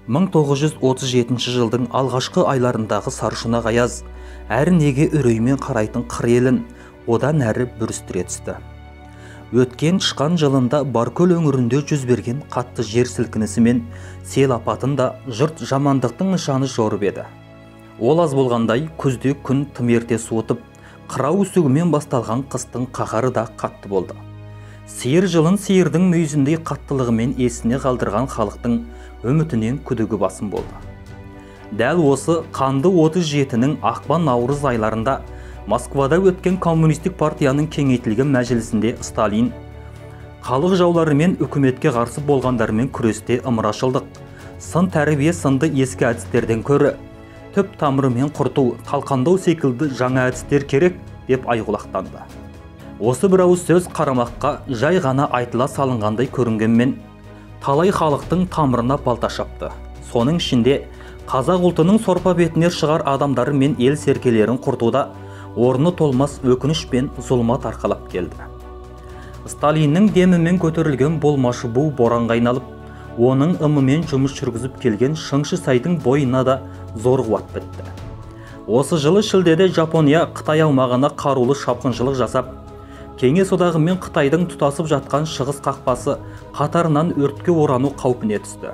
1937 жылдың алғашқы айларындағы саршұнақ аяз әрі неге үреймен қарайтын қыр елін одан әрі бүрістіре түсті. Өткен тышқан жылында Баркөл өңірінде жүз берген қатты жер сілкінісі мен сел апатында жұрт жамандықтың нышаны жорып еді. Ол аз болғандай күзде күн тым ерте суытып, қырау үсігімен басталған қыстың қаһары да қатты болды. Сиыр жылын сиырдың мүйізіндей қаттылығымен есіне қалдырған халықтың үмітінен күдігі басым болды. Дәл осы қанды 37-нің ақпан-наурыз айларында Москвада өткен коммунистік партияның кеңейтілген мәжілісінде Сталин халық жауларымен үкіметке қарсы болғандармен күресте ымырашылдық, сын тәрбие сынды ескі әдістерден көрі түп тамырымен құрту, талқандау секілді жаңа әдістер керек деп айғылақтанды. Осы бір ауыз сөз қарамаққа жай ғана айтыла салынғандай көрінгенмен, талай халықтың тамырына балта шапты. Соның ішінде қазақ ұлтының сорпа бетіне шығар адамдары мен ел серкелерін құртуда орны толмас өкініш пен зұлмат арқалап келді. Сталиннің демімен көтерілген болмашы бу боранға айналып, оның ымымен жұмыс жүргізіп келген Шыңшы сайдың бойына да зор қуат бітті. Осы жылы шілдеде Жапония Қытай аумағына қарулы шапқыншылық жасап, Кеңес одағы мен Қытайдың тұтасып жатқан шығыс қақпасы қатарынан өртке орану қаупіне түсті.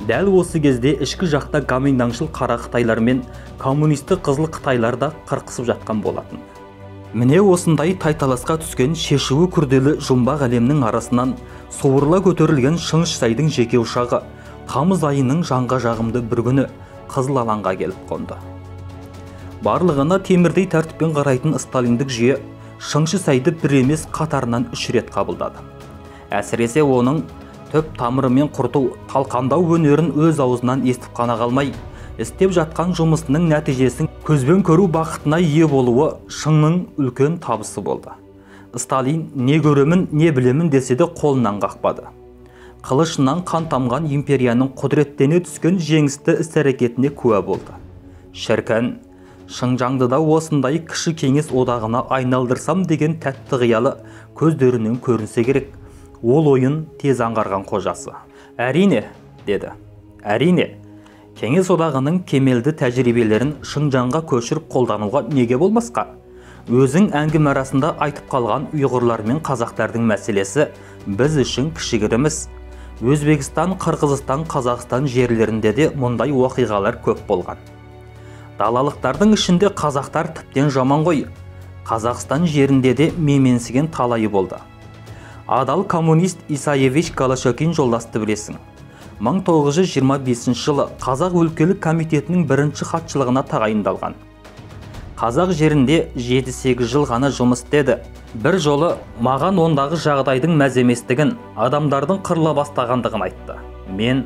Дәл осы кезде ішкі жақта гоминдаңшыл қара Қытайлар мен коммунисті қызыл Қытайлар да қырқысып жатқан болатын. Міне осындай тайталасқа түскен шешуі күрделі жұмбақ әлемнің арасынан суырыла көтерілген Шыңшы сайдың жеке ұшағы тамыз айының жанға жағымды бір күні Қызыл алаңға келіп қонды. Барлығына темірдей тәртіппен қарайтын сталиндік жүйе Шыңшы сайды бір емес қатарынан 3 рет қабылдады. Әсіресе оның төп тамырымен құрту, талқандау өнерін өз аузынан естіп қана қалмай, істеп жатқан жұмысының нәтижесін көзбен көру бақытына ие болуы шыңның үлкен табысы болды. Сталин не көремін, не білемін десе де қолынан қақпады. Қылышынан қан тамған империяның құдіреттене түскен жеңісті іс-әрекетіне куә болды. Шіркін, Шыңжаңды да осындай кіші кеңес одағына айналдырсам деген тәтті қиялы көздерінен көрінсе керек. Ол ойын тез аңғарған қожасы. Әрине, деді. Әрине, кеңес одағының кемелді тәжірибелерін Шыңжаңға көшіріп қолдануға неге болмасқа? Өзің әңгіме арасында айтып қалған ұйғырлар мен қазақтардың мәселесі біз үшін кішігірім емес. Өзбекстан, Қырғызстан, Қазақстан жерлерінде де мұндай оқиғалар көп болған. Далалықтардың ішінде қазақтар тіптен жаман ғой. Қазақстан жерінде де меменсіген талайы болды. Адал коммунист Исаевич Голощекин жолдасты білесің. 1925 жылы Қазақ өлкелік комитетінің бірінші хатшылығына тағайындалған. Қазақ жерінде 7-8 жыл ғана жұмыс істеді. Бір жолы маған ондағы жағдайдың мәз еместігін, адамдардың қырыла бастағандығын айтты. Мен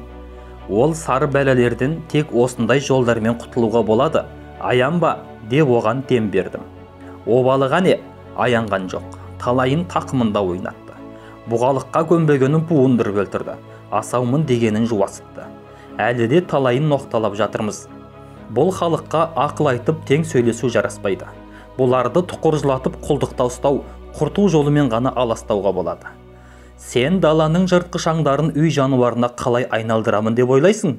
ол сары бәлелерден тек осындай жолдармен құтылуға болады, аянба деп оған дем бердім. Обалыға не? Аянған жоқ. Талайын тақымында ойнатты. Бұғалыққа көнбегенін буындырып өлтірді. Асаумын дегенін жуасытты. Әлі де талайын ноқталап жатырмыз. Бұл халыққа ақыл айтып тең сөйлесу жараспайды. Бұларды тұқыржылатып құлдықта ұстау, құрту жолымен ғана аластауға болады. Сен даланың жыртқышаңдарын үй жануарына қалай айналдырамын деп ойлайсың?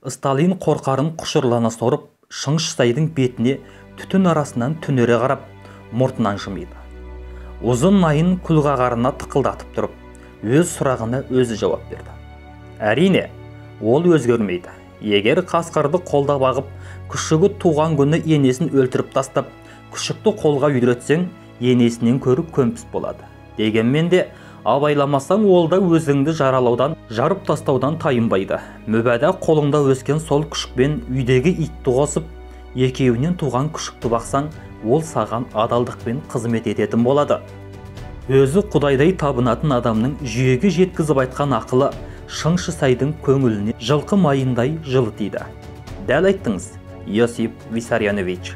Сталин қорқарын құшырлана сорып, Шыңшы сайдың бетіне түтін арасынан түнере қарап, мұртынан жымиды. Ұзын майын күлғағарына тықылдатып тұрып, өз сұрағына өзі жауап берді. Әрине, ол өзгермейді. Егер қасқырды қолда бағып, күшігі туған күні енесін өлтіріп тастап, күшікті қолға үйретсең, енесінен көріп көмпіс болады. Дегенмен де, абайламасаң ол да өзіңді жаралаудан, жарып тастаудан тайынбайды. Мүбәда қолыңда өскен сол күшікпен үйдегі итті қосып, екеуінен туған күшікті бақсаң, ол саған адалдықпен қызмет ететін болады. Өзі құдайдай табынатын адамның жүйеге жеткізіп айтқан ақылы Шыңшы сайдың көңіліне жылқы майындай жылы тиді. Дәл айттыңыз, Иосиф Виссарионович.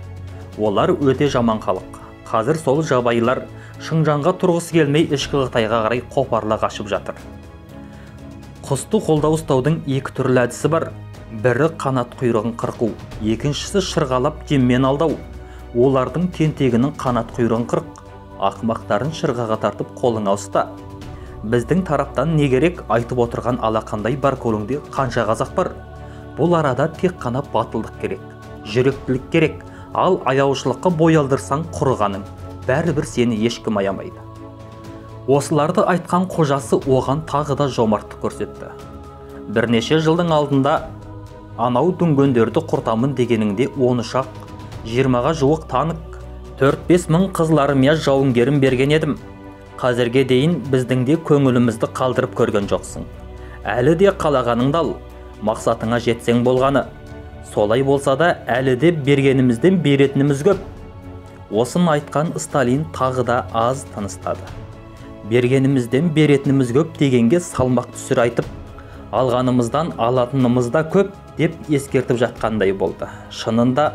Олар өте жаман халық. Қазір сол жабайылар Шыңжаңға тұрғысы келмей ішкі Қытайға қарай қопарыла қашып жатыр. Құсты қолда ұстаудың екі түрлі әдісі бар. Бірі қанат құйрығын қырқу, екіншісі шырғалап жеммен алдау. Олардың тентегінің қанат құйрығын қырық, ақымақтарын шырғаға тартып қолыңа ұста. Біздің тараптан не керек айтып отырған алақандай баркөліңде қанша қазақ бар? Бұл арада тек қана батылдық керек, жүректілік керек, ал аяушылыққа бой алдырсаң құрығаның, бәрібір сені ешкім аямайды. Осыларды айтқан қожасы оған тағы да жомарттық көрсетті. Бірнеше жылдың алдында анау дүнгендерді құртамын дегеніңде 10 ұшақ, 20-ға жуық танк, 4-5 мың қызыл армия жауынгерін берген едім. Қазірге дейін біздің де көңілімізді қалдырып көрген жоқсың. Әлі де қалағаныңды ал, мақсатыңа жетсең болғаны. Солай болса да әлі де бергенімізден беретініміз көп. Осын айтқан Сталин тағы да аз тыныстады. Бергенімізден беретініміз көп дегенге салмақ түсір айтып, алғанымыздан алатынымыз да көп деп ескертіп жатқандай болды. Шынында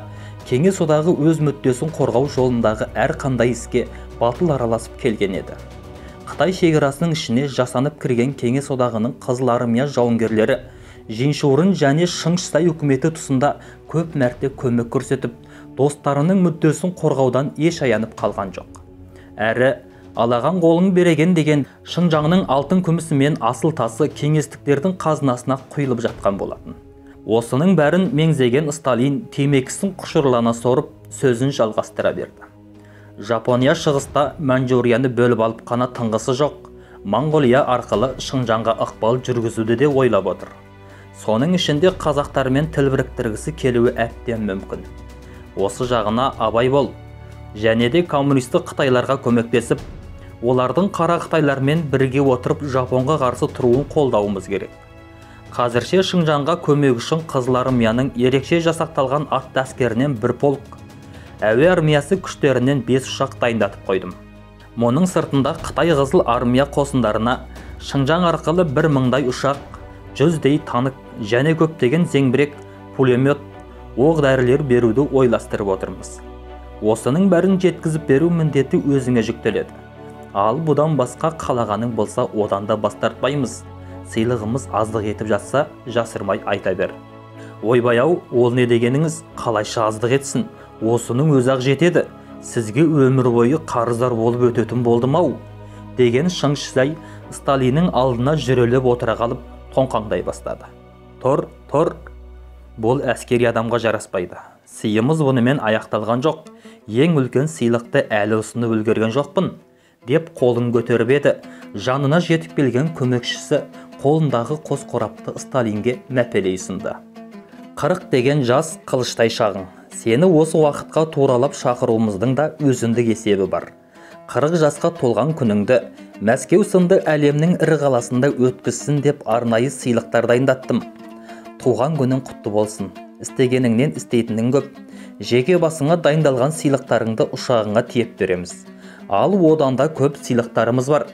Кеңес одағы өз мүддесін қорғау жолындағы әрқандай іске батыл араласып келген еді. Қытай шекарасының ішіне жасанып кірген Кеңес одағының Қызыл армия жауынгерлері Жиншурын және Шыңшысай үкіметі тұсында көп мәрте көмек көрсетіп, достарының мүддесін қорғаудан еш аянып қалған жоқ. Әрі алаған қолың береген деген Шыңжаңның алтын күмісі мен асыл тасы кеңестіктердің қазынасына құйылып жатқан болатын. Осының бәрін меңзеген Сталин темекісін құшырлана сорып сөзін жалғастыра берді. Жапония шығыста Манчжурияны бөліп алып қана тыңғысы жоқ, Монғолия арқылы Шыңжаңға ықпал жүргізуді де ойлап отыр. Соның ішінде қазақтармен тіл біріктіргісі келуі әбден мүмкін. Осы жағына абай бол, және де коммунистік Қытайларға көмектесіп, олардың қара Қытайлармен бірге отырып Жапонға қарсы тұруын қолдауымыз керек. Қазірше Шыңжаңға көмек үшін Қызыл армияның ерекше жасақталған ат әскерінен бір полк, әуе армиясы күштерінен 5 ұшақ дайындатып қойдым. Мұның сыртында Қытай Қызыл армия қосындарына Шыңжаң арқылы 1000-дай ұшақ, 100-дей танк және көптеген зеңбірек, пулемет, оқ-дәрілер беруді ойластырып отырмыз. Осының бәрін жеткізіп беру міндеті өзіңе жүктеледі. Ал бұдан басқа қалағаның болса одан да бас тартпаймыз. Сыйлығымыз аздық етіп жатса, жасырмай айта бер. Ойбай-ау, ол не дегеніңіз, қалайша аздық етсін? Осының өзі-ақ жетеді. Сізге өмір бойы қарыздар болып өтетін болдым-ау, деген Шыңшысай Сталиннің алдына жүрелеп отыра қалып тоңқаңдай бастады. Тұр. Бұл әскери адамға жараспайды. Сыйымыз бұнымен аяқталған жоқ. Ең үлкен сыйлықты әлі ұсынып үлгерген жоқпын, деп қолын көтеріп еді. Жанына жетіп келген көмекшісі қолындағы қос қорапты Сталинге мәпелей ұсынды. 40 деген жас қылыштай шағың. Сені осы уақытқа туралап шақыруымыздың да өзіндік есебі бар. 40 жасқа толған күніңді Мәскеу сынды әлемнің ірі қаласында өткізсін деп арнайы сыйлықтар дайындаттым. Туған күнің құтты болсын. Істегеніңнен істейтінің көп. Жеке басыңа дайындалған сыйлықтарыңды ұшағыңа тиеп береміз. Ал одан да көп сыйлықтарымыз бар.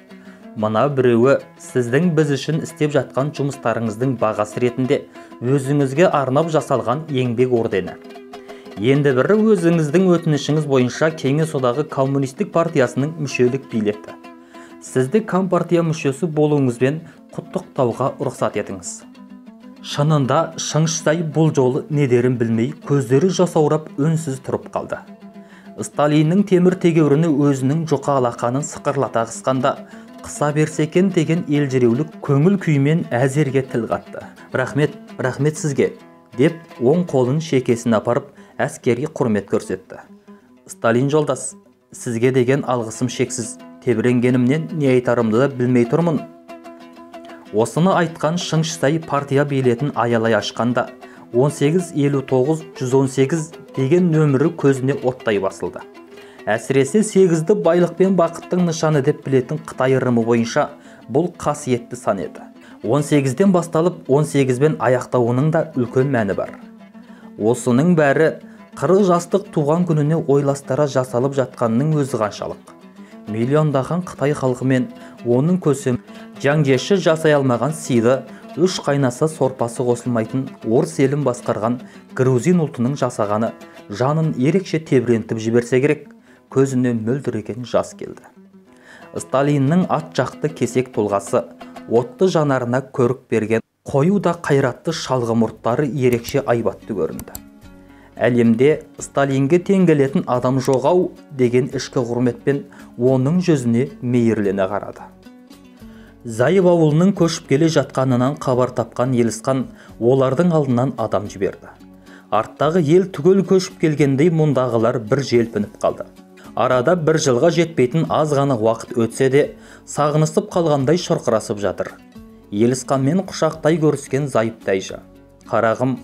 Мына біреуі сіздің біз үшін істеп жатқан жұмыстарыңыздың бағасы ретінде өзіңізге арнап жасалған еңбек ордені. Енді бірі өзіңіздің өтінішіңіз бойынша Кеңес одағы коммунистік партиясының мүшелік билеті. Сізді компартия мүшесі болуыңызбен құттықтауға рұқсат етіңіз. Шынында Шыңшысай бұл жолы не дерін білмей, көздері жасаурап үнсіз тұрып қалды. Сталиннің темір тегеуріні өзінің жұқа алақанын сықырлата қысқанда, қыса берсе екен деген елжіреулік көңіл күймен әзерге тіл қатты. Рахмет сізге, деп оң қолын шекесіне апарып әскери құрмет көрсетті. Сталин жолдас, сізге деген алғысым шексіз. Тебіренгенімнен не айтарымды да білмей тұрмын. Осыны айтқан Шыңшысай партия билетін аялай ашқанда 18-59-118 деген нөмірі көзіне оттай басылды. Әсіресе 8-ді байлық пен бақыттың нышаны деп білетін Қытай ырымы бойынша бұл қасиетті сан еді. 18-ден басталып 18-бен аяқтауының да үлкен мәні бар. Осының бәрі 40 жастық туған күніне ойластара жасалып жатқанның өзі қаншалық. Миллиондаған Қытай халқы мен оның көсем жаңжеші жасай алмаған сыйды, үш қайнаса сорпасы қосылмайтын орыс елін басқарған грузин ұлтының жасағаны жанын ерекше тебірентіп жіберсе керек, көзіне мөлдіреген жас келді. Сталиннің ат жақты кесек тұлғасы, отты жанарына көрік берген қою да қайратты шалғы мұрттары ерекше айбатты көрінді. Әлемде Сталинге тең келетін адам жоғау деген ішкі құрметпен оның жүзіне мейірлене қарады. Зайып ауылының көшіп келе жатқанынан хабар тапқан Елісқан олардың алдынан адам жіберді. Арттағы ел түгел көшіп келгендей мұндағылар бір желпініп қалды. Арада бір жылға жетпейтін аз ғана уақыт өтсе де, сағынысып қалғандай шұрқырасып жатыр. Елісқанмен құшақтай көріскен Зайып Тайжа: "Қарағым,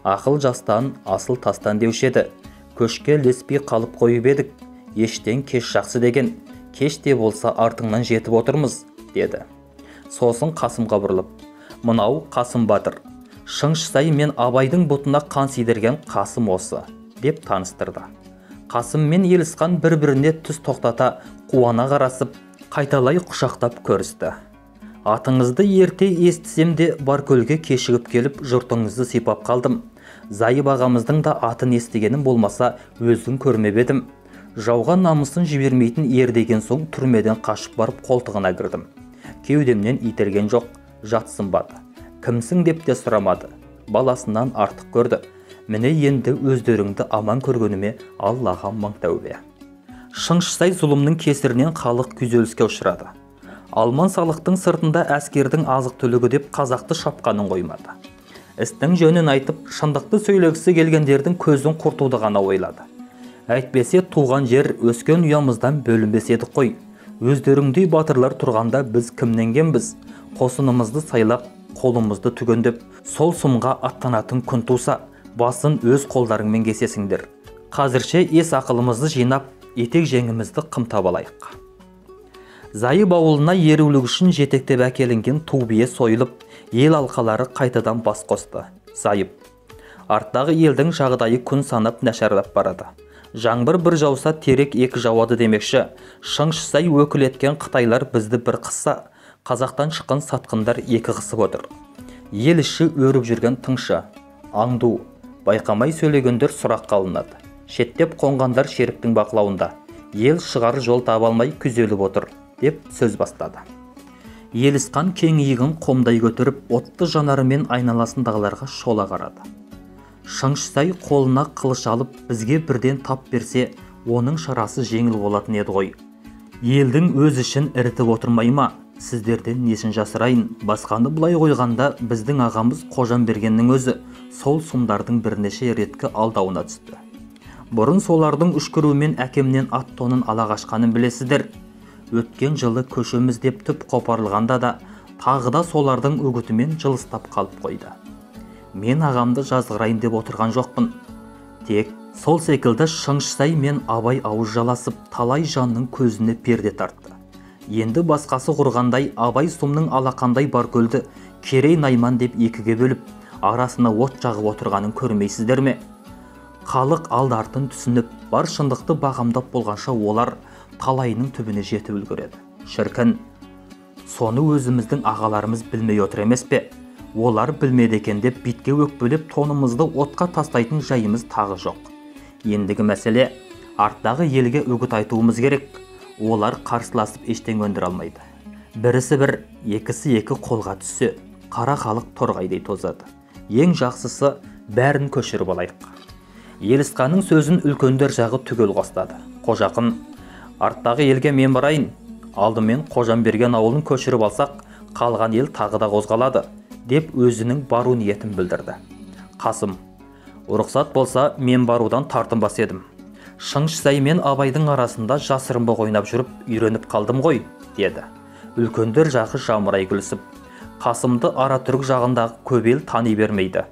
ақыл жастан, асыл тастан деуші еді. Көшке ілеспей қалып қойып едік. Ештен кеш жақсы деген. Кеш те болса артыңнан жетіп отырмыз", деді. Сосын Қасымға бұрылып: "Мынау Қасым батыр. Шыңғыстай мен Абайдың бұтына қан сидірген Қасым осы", деп таныстырды. Қасым мен Елісқан бір-біріне түс тоқтата қуана қарасып, қайталай құшақтап көрісті. "Атыңызды ерте естісем де Баркөлге кешігіп келіп жұртыңызды сипап қалдым. Зайып ағамыздың да атын естігенім болмаса өзін көрмеп едім. Жауға намысын жібермейтін ер деген соң түрмеден қашып барып қолтығына кірдім. Кеудемнен итерген жоқ, жатсынбады. Кімсің деп те сұрамады. Баласынан артық көрді. Міне енді өздеріңді аман көргеніме Аллаға мың тәубе." Шыңғыстай зұлымның кесірінен халық күйзеліске ұшырады. Алман салықтың сыртында әскердің азық түлігі деп қазақты шапқанын қоймады. Істің жөнін айтып, шындықты сөйлегісі келгендердің көзін құртуды ғана ойлады. "Әйтпесе туған жер, өскен ұямыздан бөлінбес едік қой. Өздеріңдей батырлар тұрғанда біз кімнен кембіз? Қосынымызды сайлап, қолымызды түгендеп, сол сұмға аттанатын күн туса, басын өз қолдарыңмен кесесіңдер. Қазірше ес ақылымызды жинап, етек жеңімізді қымтап алайық." Зайып ауылына ерулік үшін жетектеп әкелінген ту бие сойылып, ел алқалары қайтадан бас қосты. Зайып: "Арттағы елдің жағдайы күн санап нашарлап барады. Жаңбыр бір жауса терек екі жауады демекші. Шыңғыстай өкіл еткен Қытайлар бізді бір қысса, Қазақтан шыққан сатқындар екі қысып отыр. Ел іші өріп жүрген тыңшы, аңду, байқамай сөйлегендер сұраққа алынады. Шеттеп қонғандар шеріктің бақылауында. Ел шығар жол таба алмай күзеліп отыр", деп сөз бастады. Елісқан кең иығын қомдай көтеріп, отты жанарымен айналасындағыларға шола қарады. Шыңғыстай қолына қылыш алып, бізге бірден тап берсе, оның шарасы жеңіл болатын еді ғой. Елдің өз ішін ірітіп отырмай ма? Сіздерден несін жасырайын? Басқаны бұлай қойғанда, біздің ағамыз Қожамбергеннің өзі сол сұмдардың бірнеше реткі алдауына түсті. Бұрын солардың үшкіруімен әкемнен ат тонын ала қашқанын білесіздер. Өткен жылы көшеміз деп түп қопарылғанда да, тағы да солардың үгітімен жылыстап қалып қойды. Мен ағамды жазғырайын деп отырған жоқпын. Тек сол секілді Шыңғыстай мен Абай ауыз жаласып, талай жанның көзіне перде тартты. Енді басқасы құрғандай Абай сұмның алақандай Баркөлді Керей Найман деп екіге бөліп, арасына от жағып отырғанын көрмейсіздер ме? Халық алды артын түсініп, бар шындықты бағамдап болғанша олар талайының түбіне жетіп үлгереді. Шіркін, соны өзіміздің ағаларымыз білмей отыр емес пе? Олар білмеді екен деп битке өкпелеп тонымызды отқа тастайтын жайымыз тағы жоқ. Ендігі мәселе, арттағы елге үгіт айтуымыз керек. Олар қарсыласып ештеңе өндіре алмайды. Бірісі бір, екісі екі қолға түссе, қара халық торғайдай тозады. Ең жақсысы бәрін көшіріп алайық. Елісқанның сөзін үлкендер жағы түгел қостады. Қожақын, арттағы елге мен барайын. Алдымен Қожамберген ауылын көшіріп алсақ, қалған ел тағы да қозғалады, деп өзінің бару ниетін білдірді. Қасым: "Рұқсат болса, мен барудан тартынбас едім. Шыңғыстай мен Абайдың арасында жасырынбақ ойнап жүріп, үйреніп қалдым ғой", деді. Үлкендер жағы жамырай күлісіп, Қасымды Аратүрік жағындағы көп ел тани бермейді.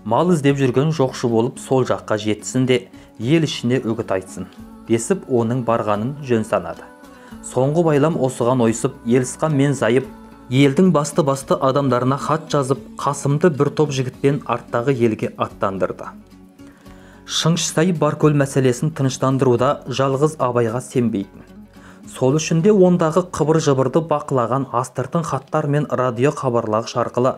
Мал іздеп жүрген жоқшы болып сол жаққа жетсін де, ел ішіне үгіт айтсын, десіп оның барғанын жөн санады. Соңғы байлам осыған ойысып, Елісқан мен Зайып елдің басты адамдарына хат жазып, Қасымды бір топ жігітпен арттағы елге аттандырды. Шыңғыстай Баркөл мәселесін тыныштандыруда жалғыз Абайға сенбейтін. Сол үшін де ондағы қыбыр-жыбырды бақылаған астыртын хаттар мен радио хабарлағыш арқылы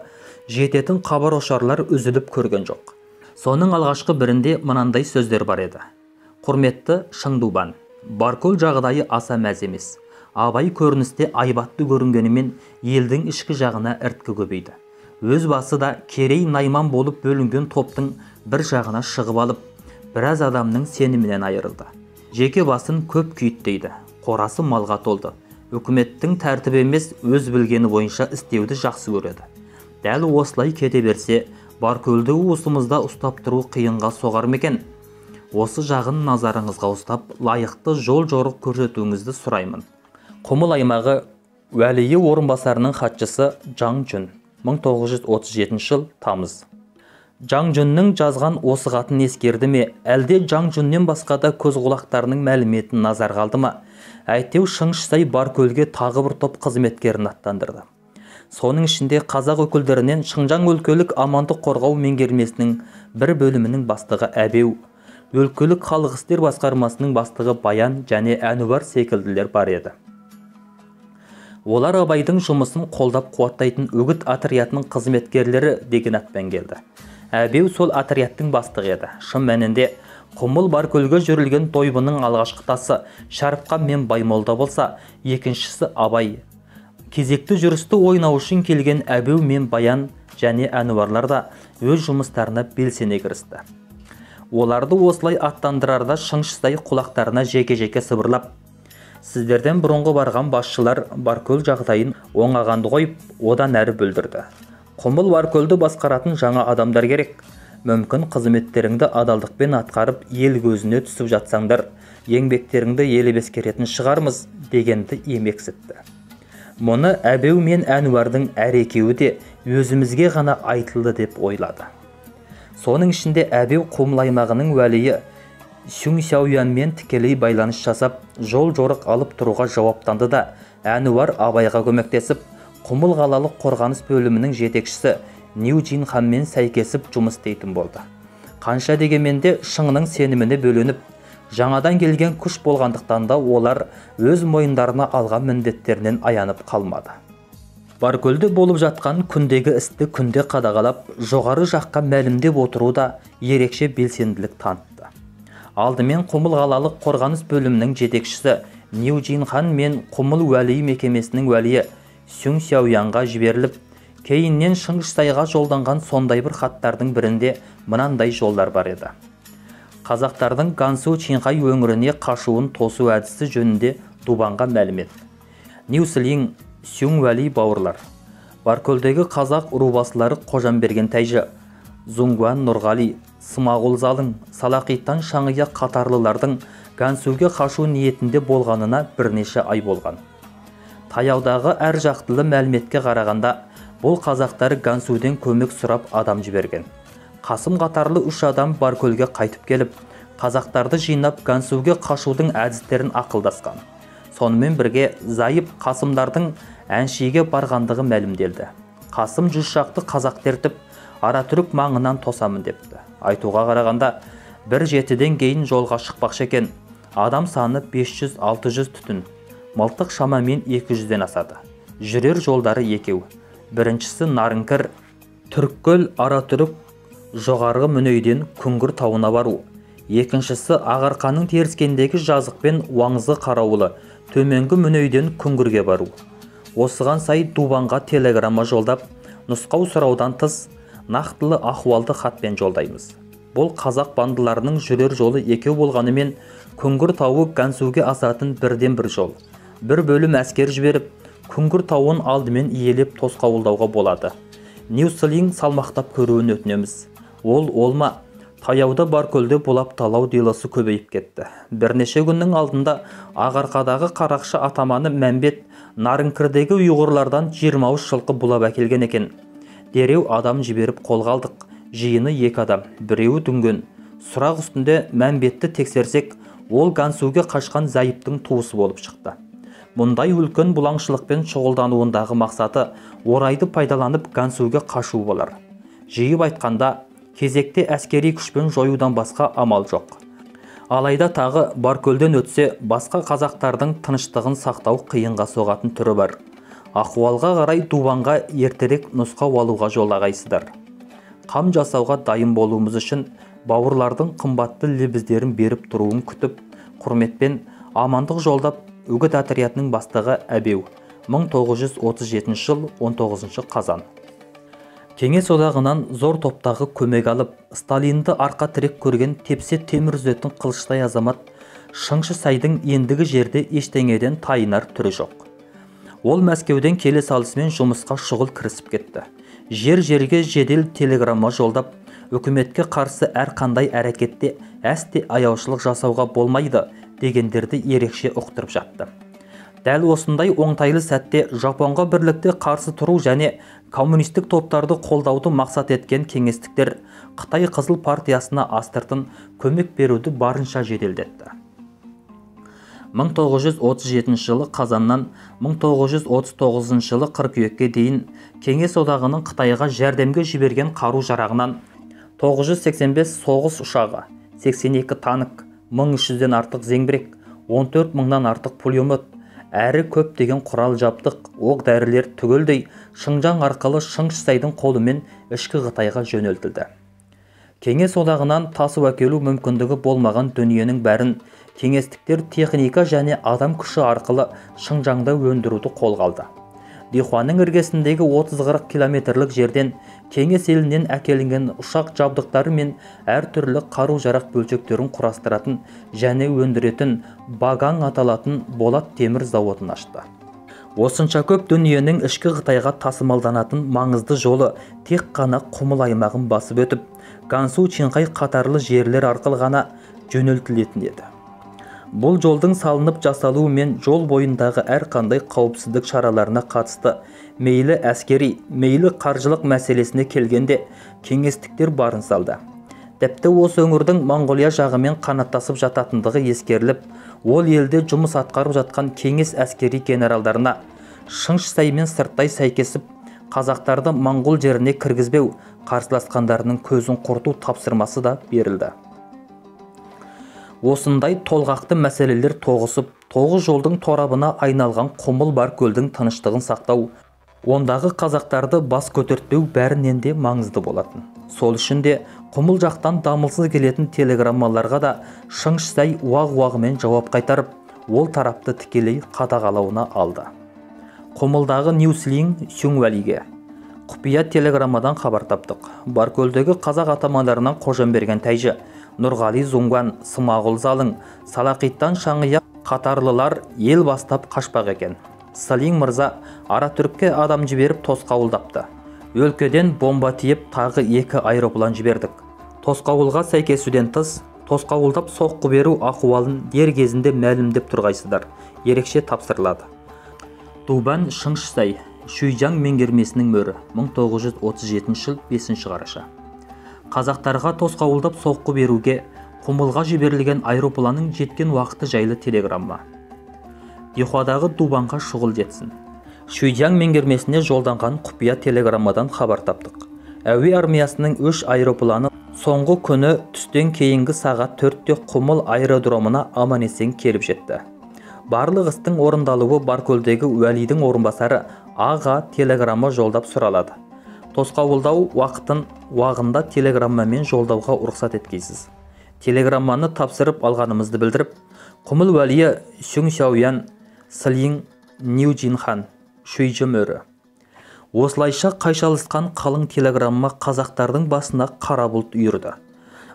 жететін хабар ошарлар үзіліп көрген жоқ. Соның алғашқы бірінде мынандай сөздер бар еді. "Құрметті Шыңдубан, Баркөл жағдайы аса мәз емес. Абай көріністе айбатты көрінгенімен елдің ішкі жағына ірткі көбейді. Өз басы да Керей Найман болып бөлінген топтың бір жағына шығып алып, біраз адамның сенімінен айырылды. Жеке басын көп күйттейді. Қорасы малға толды. Үкіметтің тәртібі емес, өз білгені бойынша істеуді жақсы көреді. Дәл осылай кете берсе, Баркөлді уысымызда ұстап тұру қиынға соғар мекен? Осы жағын назарыңызға ұстап, лайықты жол жорық көрсетуіңізді сұраймын. Құмыл аймағы уәлиі орынбасарының хатшысы Жаң Жүн, 1937 жыл, тамыз. Жаң Жүннің жазған осы хатын ескерді ме, әлде Жаң Жүннен басқа да көз құлақтарының мәліметін назарға алды ма? Әйтеу Шыңғышсай Баркөлге тағы бір топ қызметкерін аттандырды. Соның ішінде қазақ өкілдерінен Шыңжаң өлкелік амандық қорғау меңгермесінің бір бөлімінің бастығы Әбеу, өлкелік халық істер басқармасының бастығы Баян және Әнуар секілділер бар еді. Олар Абайдың жұмысын қолдап қуаттайтын үгіт отрядының қызметкерлері деген атпен келді. Әбеу сол отрядтың бастығы еді. Шын мәнінде Құмыл Баркөлге жүрілген дойбының алғашқы тасы Шәріпқан мен Баймолда болса, екіншісі Абай. Кезекті жүрісті ойнау үшін келген Әбеу мен Баян және Әнуарлар да өз жұмыстарына белсене кірісті. Оларды осылай аттандырарда Шыңғышсай құлақтарына жеке-жеке сыбырлап: «Сіздерден бұрынғы барған басшылар Баркөл жағдайын оңағанды қойып, одан әрі бүлдірді. Құмыл Баркөлді басқаратын жаңа адамдар керек. Мүмкін қызметтеріңді адалдықпен атқарып, ел көзіне түсіп жатсаңдар, еңбектеріңді елеп ескеретін шығармыз» дегенді емексітті. Мұны Әбеу мен Әнуардың әр екеуі де өзімізге ғана айтылды деп ойлады. Соның ішінде Әбеу Құмыл аймағының уәлиі Сюң Сяоюанмен тікелей байланыс жасап, жол жорық алып тұруға жауаптанды да, Әнуар Абайға көмектесіп, Құмыл қалалық қорғаныс бөлімінің жетекшісі Нью Джин ханмен сәйкесіп жұмыс істейтін болды. Қанша дегенмен де Шыңның сеніміне бөленіп, жаңадан келген күш болғандықтан да олар өз мойындарына алған міндеттерінен аянып қалмады. Баркөлде болып жатқан күндегі істі күнде қадағалап, жоғары жаққа мәлімдеп отыру да ерекше белсенділік танытты. Алдымен Құмыл қалалық қорғаныс бөлімінің жетекшісі Нью Джин хан мен Құмыл уәли мекемесінің уәлиі Сюң Сяоюанға жіберіліп, кейіннен Шыңғышсайға жолданған сондай бір хаттардың бірінде мынандай жолдар бар еді. Қазақтардың Гансу Чинхай өңіріне қашуын тосу әдісі жөнінде Дубанға мәлімет. Нью Силинг, Сюң уәли бауырлар. Баркөлдегі қазақ рубасылары Қожамберген Тайжы, Зуңгуан Нұрғали, Смағұл Залың, Салақитан Шаңия қатарлылардың Гансуге қашу ниетінде болғанына бірнеше ай болған. Таяудағы әр жақтылы мәліметке қарағанда, бұл қазақтары Гансуден көмек сұрап адам жіберген. Қасым қатарлы 3 адам Баркөлге қайтып келіп, қазақтарды жинап Гансуге қашудың әдістерін ақылдасқан. Сонымен бірге Зайып Қасымдардың Әншейге барғандығы мәлімделді. Қасым 100 шақты қазақ тертіп, Аратүрік маңынан тосамын депті. Айтуға қарағанда, 1-7-ден кейін жолға шықпақшы екен. Адам саны 500-600 түтін. Мылтық шамамен 200-ден асады. Жүрер жолдары екеу. Біріншісі Нарынкір, Түріккөл, Аратүрік, жоғарғы Мүнейден Күңгір тауына бару. Екіншісі Ағарқаның теріскендегі жазықпен Уаңызы қарауылы, төменгі Мүнейден Күңгірге бару. Осыған сай Дубанға телеграмма жолдап, нұсқау сұраудан тыс, нақтылы ахуалды хатпен жолдаймыз. Бұл қазақ бандыларының жүрер жолы екеу болғанымен, Күңгір тауы Гансуге асатын бірден бір жол. Бір бөлім әскер жіберіп, Күңгір тауын алдымен иелеп тосқауылдауға болады. Нью Силинг салмақтап көруін өтінеміз. Олма, таяуда Баркөлде болап талау деласы көбейіп кетті. Бірнеше күннің алдында Ағарқадағы қарақшы атаманы Мәмбет Нарынкірдегі ұйғырлардан 23 жылқы бұлап әкелген екен. Дереу адам жіберіп қолға алдық. Жиыны 2 адам, біреуі дүнген. Сұрақ үстінде Мәмбетті тексерсек, ол Гансуге қашқан Зайыптың туысы болып шықты. Мұндай үлкен бұлаңшылықпен шұғылдануындағы мақсаты орайды пайдаланып Гансуге қашу болар. Жиып айтқанда, кезекте әскери күшпен жоюдан басқа амал жоқ. Алайда тағы Баркөлден өтсе, басқа қазақтардың тыныштығын сақтау қиынға соғатын түрі бар. Ахуалға қарай Дубанға ертерек нұсқау алуға жол ағайсыздар. Қам жасауға дайын болуымыз үшін бауырлардың қымбатты лебіздерін беріп тұруын күтіп, құрметпен амандық жолдап, үгіт отрядының бастығы Әбеу, 1937 жыл 19 қазан. Кеңес одағынан зор топтағы көмек алып, Сталинді арқа тірек көрген тепсе темір үзетін қылыштай азамат Шыңғышсайдың ендігі жерде ештеңеден тайынар түрі жоқ. Ол Мәскеуден келе салысымен жұмысқа шұғыл кірісіп кетті. Жер-жерге жедел телеграмма жолдап, үкіметке қарсы әрқандай әрекетте әсте аяушылық жасауға болмайды дегендерді ерекше ұқтырып жатты. Дәл осындай оңтайлы сәтте Жапонға бірлікте қарсы тұру және коммунистік топтарды қолдауды мақсат еткен кеңестіктер Қытай Қызыл партиясына астыртын көмек беруді барынша жеделдетті. 1937 жылы қазаннан 1939 жылы қыркүйекке дейін Кеңес одағының Қытайға жәрдемге жіберген қару-жарағынан 985 соғыс ұшағы, 82 танк, 1300-ден артық зеңбірек, 14 мыңнан артық пулемет, әрі көптеген құрал жабдық, оқ-дәрілер түгелдей Шыңжаң арқылы Шыңшысайдың қолымен ішкі Қытайға жөнелтілді. Кеңес одағынан тасып әкелу мүмкіндігі болмаған дүниенің бәрін кеңестіктер техника және адам күші арқылы Шыңжаңда өндіруді қолға алды. Дихуаның іргесіндегі 30-40 километрлік жерден кеңес елінен әкелінген ұшақ жабдықтары мен әртүрлі қару-жарақ бөлшектерін құрастыратын және өндіретін Багаң аталатын болат темір зауытын ашты. Осынша көп дүниенің ішкі Қытайға тасымалданатын маңызды жолы тек қана Құмыл аймағын басып өтіп, Гансу, Чинхай қатарлы жерлер арқылы ғана жөнелтілетін еді. Бұл жолдың салынып жасалуы мен жол бойындағы әрқандай қауіпсіздік шараларына қатысты мейлі әскери, мейлі қаржылық мәселесіне келгенде кеңестіктер барын салды. Тіпті осы өңірдің Монғолия жағымен қанаттасып жататындығы ескеріліп, ол елде жұмыс атқарып жатқан кеңес әскери генералдарына Шыңшысаймен сырттай сәйкесіп, қазақтарды Моңғол жеріне кіргізбеу, қарсыласқандарының көзін құрту тапсырмасы да берілді. Осындай толғақты мәселелер тоғысып, тоғыз жолдың торабына айналған Құмыл Баркөлдің тыныштығын сақтау, ондағы қазақтарды бас көтертпеу бәрінен де маңызды болатын. Сол үшін де Құмыл жақтан дамылсыз келетін телеграммаларға да Шыңшысай уақ-уағымен жауап қайтарып, ол тарапты тікелей қадағалауына алды. Құмылдағы Ньюслин Сюңвалиге құпия телеграммадан хабар таптық. Баркөлдегі қазақ атамандарынан Қожамберген Тайжы, Нұрғали Зуңган, Смағұл Залың, Салақиттан Шаңғия қатарлылар ел бастап қашпақ екен. Салин мырза Ара-Түрікке адам жіберіп тосқауылдапты. Өлкеден бомба тиіп тағы 2 аэроплан жібердік. Тосқауылға сәйкесуден тыс, тосқауылдап соққы беру ахуалын дер кезінде мәлімдеп тұрғайсыздар. Ерекше тапсырылады. Дубан Шыңшысай, Шуйжаң меңгермесінің мөрі, 1937 жыл 5 қараша. Қазақтарға тосқауылдап соққы беруге Құмылға жіберілген аэропланның жеткен уақыты жайлы телеграмма. Дихуадағы Дубанға шұғыл жетсін. Шуйжаң меңгермесіне жолданған құпия телеграммадан хабар таптық. Әуе армиясының 3 аэропланы соңғы күні түстен кейінгі сағат 4-те Құмыл аэродромына аман-есен келіп жетті. Барлық істің орындалуы Баркөлдегі уәлидің орынбасары Аға телеграмма жолдап сұралады. Тосқауылдау уағында телеграммамен жолдауға рұқсат еткейсіз. Телеграмманы тапсырып алғанымызды білдіріп, Құмыл уәлиі Сюңсяоян Сылин Ньюджинхан Шуйжы мөрі. Осылайша қайшалысқан қалың телеграмма қазақтардың басына қара бұлт үйірді.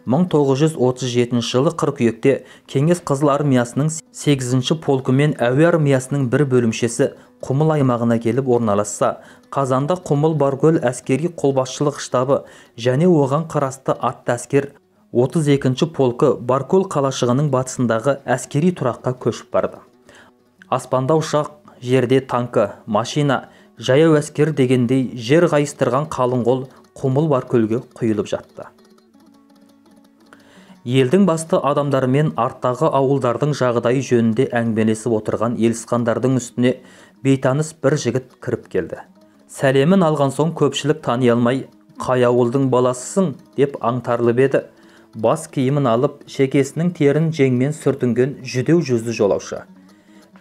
1937 жылы қыркүйекте Кеңес Қызыл армиясының 8-ші полкі мен әуе армиясының бір бөлімшесі Құмыл аймағына келіп орналасса, қазанда Құмыл Баркөл әскери қолбасшылық штабы және оған қарасты атты әскер 32-ші полкі Баркөл қалашығының батысындағы әскери тұраққа көшіп барды. Аспанда ұшақ, жерде танкі, машина, жаяу әскер дегендей жер қайыстырған қалың қол Құмыл Баркөлге құйылып жатты. Елдің басты адамдарымен арттағы ауылдардың жағдайы жөнінде әңгімелесіп отырған елсқандардың үстіне бейтаныс бір жігіт кіріп келді. Сәлемін алған соң көпшілік тани алмай, «Қай ауылдың баласысың?» деп аңтарылып еді. Бас киімін алып, шекесінің терін жеңмен сүртінген жүдеу жүзді жолаушы.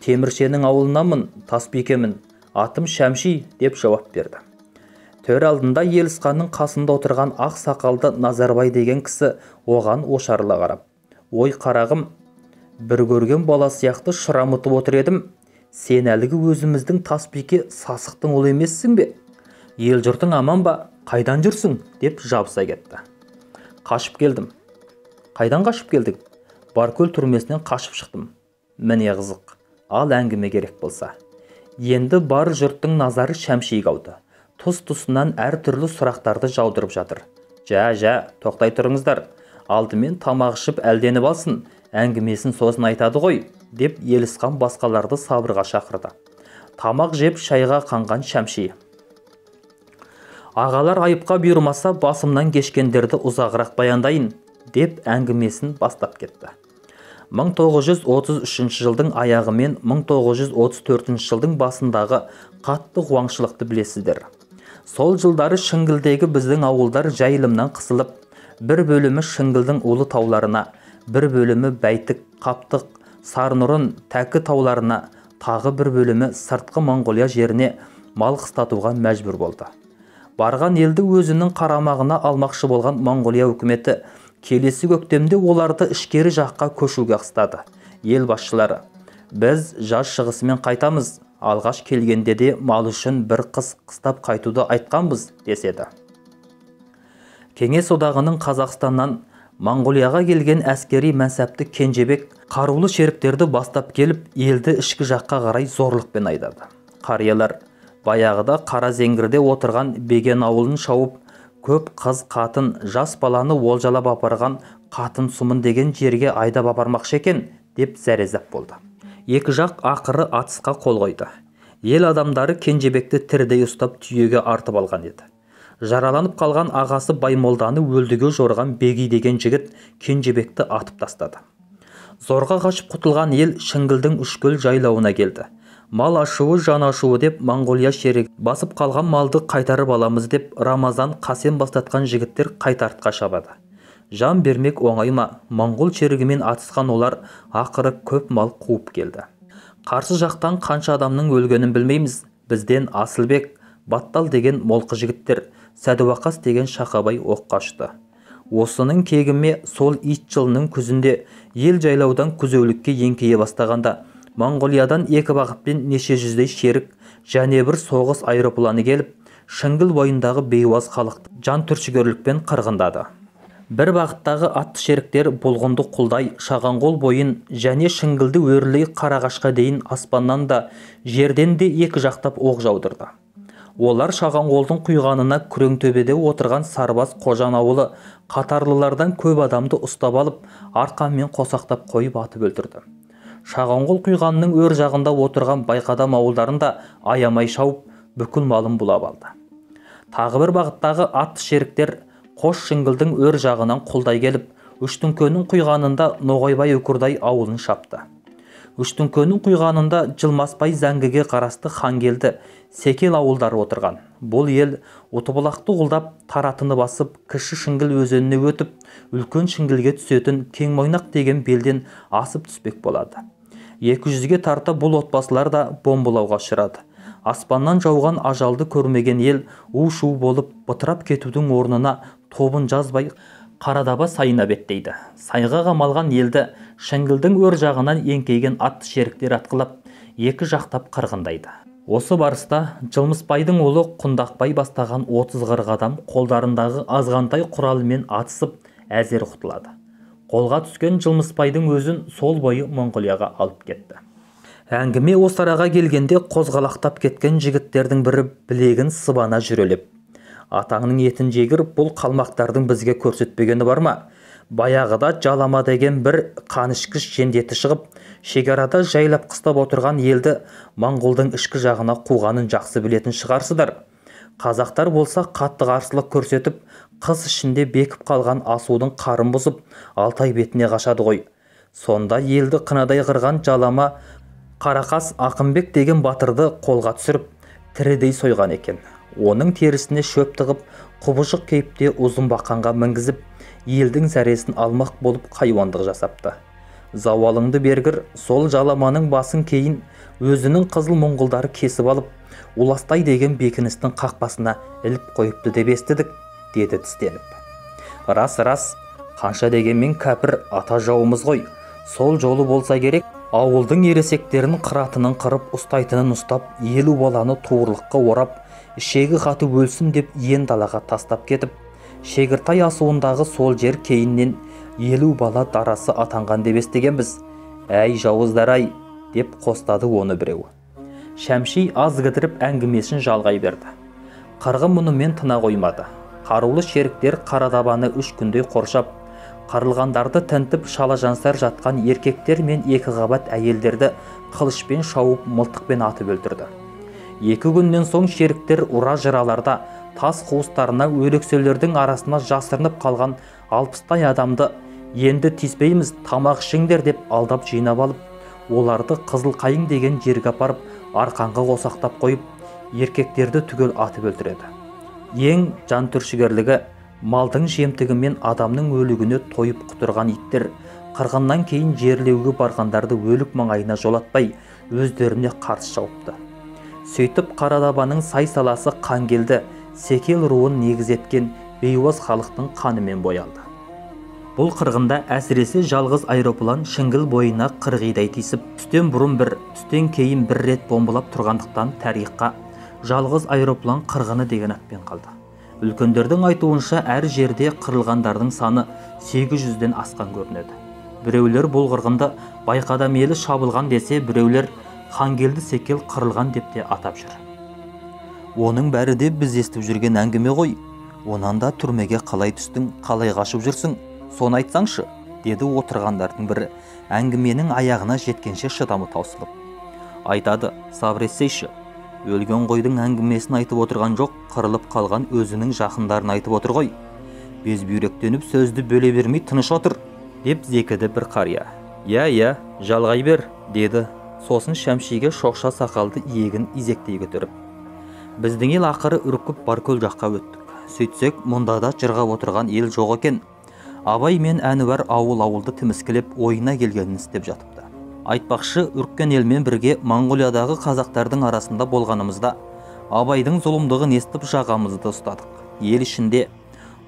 «Теміршенің ауылынамын, Таспекемін, атым Шәмши» деп жауап берді. Төр алдында Елісқанның қасында отырған ақ сақалды Назарбай деген кісі оған ошарыла қарап: «Ой қарағым, бір көрген бала сияқты шырамытып отыр едім. Сен әлгі өзіміздің Таспеке сасықтың ұлы емессің бе? Ел жұртың аман ба? Қайдан жүрсің?» деп жабыса кетті. «Қашып келдім». «Қайдан қашып келдің?» «Баркөл түрмесінен қашып шықтым». «Міне қызық, ал әңгіме керек болса. Енді бар жұрттың назары Шәмшиге ауды. Тұс-тұсынан әртүрлі сұрақтарды жаудырып жатыр. Жә, тоқтай тұрыңыздар. Алдымен тамақ ішіп әлденіп алсын, әңгімесін сосын айтады ғой, деп Елісқан басқаларды сабырға шақырды. Тамақ жеп шайға қанған Шәмши: Ағалар айыпқа бұйырмаса, басымнан кешкендерді ұзағырақ баяндайын, деп әңгімесін бастап кетті. 1933 жылдың аяғы мен 1934 жылдың басындағы қатты қуаңшылықты білесіздер. Сол жылдары Шіңгілдегі біздің ауылдар жайылымнан қысылып, бір бөлімі Шіңгілдің улы тауларына, бір бөлімі Бәйтік, Қаптық, Сарнұрын, Тәкі тауларына, тағы бір бөлімі сыртқы Монғолия жеріне мал қыстатуға мәжбүр болды. Барған елді өзінің қарамағына алмақшы болған Монғолия үкіметі келесі көктемде оларды ішкері жаққа көшуге қыстады. Ел басшылары: біз жаз шығысымен қайтамыз, алғаш келгенде де мал үшін бір қыс қыстап қайтуды айтқанбыз, деседі. Кеңес одағының Қазақстаннан Монғолияға келген әскери мәнсәпті Кенжебек қарулы шеріктерді бастап келіп, елді ішкі жаққа қарай зорлықпен айдады. Қариялар баяғыда Қара Зеңгірде отырған Беген ауылын шауып, көп қыз, қатын, жас баланы олжалап апарған Қатын Сұмын деген жерге айдап апармақшы екен, деп зәрезап болды. Екі жақ ақыры атысқа қол қойды. Ел адамдары Кенжебекті тірідей ұстап түйеге артып алған еді. Жараланып қалған ағасы Баймолданы өлдіге жорған Беги деген жігіт Кенжебекті атып тастады. Зорға қашып құтылған ел Шіңгілдің Үшкөл жайлауына келді. Мал ашуы, жан ашуы деп Монғолия шерік басып қалған малды қайтарып аламыз деп Рамазан, Қасен бастатқан жігіттер қайтартқа шабады. Жан бермек оңай ма? Монғол шерігімен атысқан олар ақыры көп мал қуып келді. Қарсы жақтан қанша адамның өлгенін білмейміз. Бізден Асылбек, Баттал деген молқы жігіттер, Сәдуақас деген Шақабай оққа ұшты. Осының кегіме сол ит жылының күзінде ел жайлаудан күзеулікке еңкейе бастағанда Монғолиядан екі бағытпен неше жүздей шерік және бір соғыс аэропланы келіп, Шіңгіл бойындағы бейуаз халықты жан түршігерлікпен қырғындады. Бір бағыттағы атты шеріктер Бұлғынды Құлдай, Шағанқол бойын және Шіңгілді өрлей Қарағашқа дейін аспаннан да жерден де екі жақтап оқ жаудырды. Олар Шағанқолдың құйғанына Күреңтөбеде отырған Сарбаз Қожан ауылы қатарлылардан көп адамды ұстап алып, арқанмен қосақтап қойып атып өлтірді. Шағанқол құйғанының өр жағында отырған Байқадам ауылдарында аямай шауып, бүкіл малын бұлап алды. Тағы бір бағыттағы атты шеріктер Қош Шіңгілдің өр жағынан Құлдай келіп, Үштіңкөнің құйғанында Ноғайбай Үкірдай ауылын шапты. Үштіңкөнің құйғанында Жылмаспай Зәңгіге қарасты Хангелді, Секел ауылдары отырған. Бұл ел Ұтыбұлақты құлдап, Таратыны басып, Кіші Шіңгіл өзеніне өтіп, Үлкен Шіңгілге түсетін Кеңмойнақ деген белден асып түспек болады. 200-ге тарта бұл отбасылар да бомбылауға ұшырады. Аспаннан жауған ажалды көрмеген ел у-шу болып бытырап кетудің орнына тобын жазбай Қарадаба сайына беттейді. Сайға қамалған елді Шіңгілдің өр жағынан еңкейген атты шеріктер атқылап, екі жақтап қырғындайды. Осы барыста Жылмыспайдың ұлы Құндақбай бастаған 30-40 адам қолдарындағы азғантай құралымен атысып әзер құтылады. Қолға түскен Жылмыспайдың өзін сол бойы Монғолияға алып кетті. Әңгіме осы араға келгенде қозғалақтап кеткен жігіттердің бірі білегін сыбана жүрелеп: атаңның етін жегір, бұл қалмақтардың бізге көрсетпегені бар ма? Баяғыда Жалама деген бір қанышқыш жендеті шығып, шекарада жайлап қыстап отырған елді Монғолдың ішкі жағына қуғанын жақсы білетін шығарсыздар. Қазақтар болса қатты қарсылық көрсетіп, қыс ішінде бекіп қалған асудың қарын бұзып, Алтай бетіне қашады ғой. Сонда елді қынадай қырған Жалама Қарақас Ақынбек деген батырды қолға түсіріп, тірідей сойған екен. Оның терісіне шөп тығып, құбыжық кейіпте ұзын бақанға мінгізіп, елдің зәресін алмақ болып қайуандық жасапты. Зауалыңды бергір, сол Жаламаның басын кейін өзінің қызыл моңғолдары кесіп алып, Уластай деген бекіністің қақпасына іліп қойыпты деп естідік, деді тістеніп. Рас, қанша дегенмен кәпір ата жауымыз ғой. Сол жолы болса керек, ауылдың ересектерін қыратынын қырып, ұстайтынын ұстап, 50 баланы туырлыққа орап, ішегі қатып өлсін деп ен далаға тастап кетіп, Шегіртай асуындағы сол жер кейіннен 50 бала дарасы атанған деп естігенбіз. Әй жауыздар-ай, деп қостады оны біреу. Шәмши аз кідіріп әңгімесін жалғай берді. Қырғы мұнымен тына қоймады. Қарулы шеріктер Қарадабаны 3 күндей қоршап, қырылғандарды тінтіп шалажансар жатқан еркектер мен 2 қабат әйелдерді қылышпен шауып мылтықпен атып өлтірді. 2 күннен соң шеріктер ұра жыраларда тас қуыстарына өлекселердің арасына жасырынып қалған 60-тай адамды енді тиіспейміз, тамақ ішіңдер деп алдап жинап алып, оларды Қызылқайың деген жерге апарып арқанға қосақтап қойып, еркектерді түгел атып өлтіреді. Ең жан түршігерлігі, малдың жемтігі мен адамның өлігіне тойып құтырған иттер қырғыннан кейін жерлеуге барғандарды өлік маңайына жолатпай өздеріне қарсы шауыпты. Сөйтіп Қарадабаның сай-саласы Қангелді, Секел руын негіз еткен бейуаз халықтың қанымен боялды. Бұл қырғында әсіресе жалғыз аэроплан шіңгіл бойына қырғидай тиісіп, түстен бұрын бір, түстен кейін бір рет бомбалап тұрғандықтан тарихқа жалғыз аэроплан қырғыны деген атпен қалды. Үлкендердің айтуынша әр жерде қырылғандардың саны 800-ден асқан көрінеді. Біреулер бұл қырғынды Байқадам елі шабылған десе, біреулер Қангелді Секел қырылған деп те атап жүр. Оның бәрі де біз естіп жүрген әңгіме ғой. Онан да түрмеге қалай түстің, қалай қашып жүрсің, соны айтсаңшы, деді отырғандардың бірі, әңгіменің аяғына жеткенше шыдамы таусылып. Айтады, сабыр етсейші. Өлген қойдың әңгімесін айтып отырған жоқ, қырылып қалған өзінің жақындарын айтып отыр ғой. Безбүйректеніп сөзді бөле бермей тыныш отыр, деп зекіді бір қария. Я, жалғай бер, деді. Сосын Шәмшиге шоқша сақалды иегін изектей көтеріп. Біздің ел ақыры үркіп Баркөл жаққа өттік. Сөйтсек, мұнда да жырғап отырған ел жоқ екен. Абай мен Әнуар ауыл-ауылды тіміскілеп ойына келгенін істеп жатыпты. Айтпақшы, үрккен елмен бірге Монғолиядағы қазақтардың арасында болғанымызда, Абайдың зұлымдығын естіп жағамызды ұстадық. Ел ішінде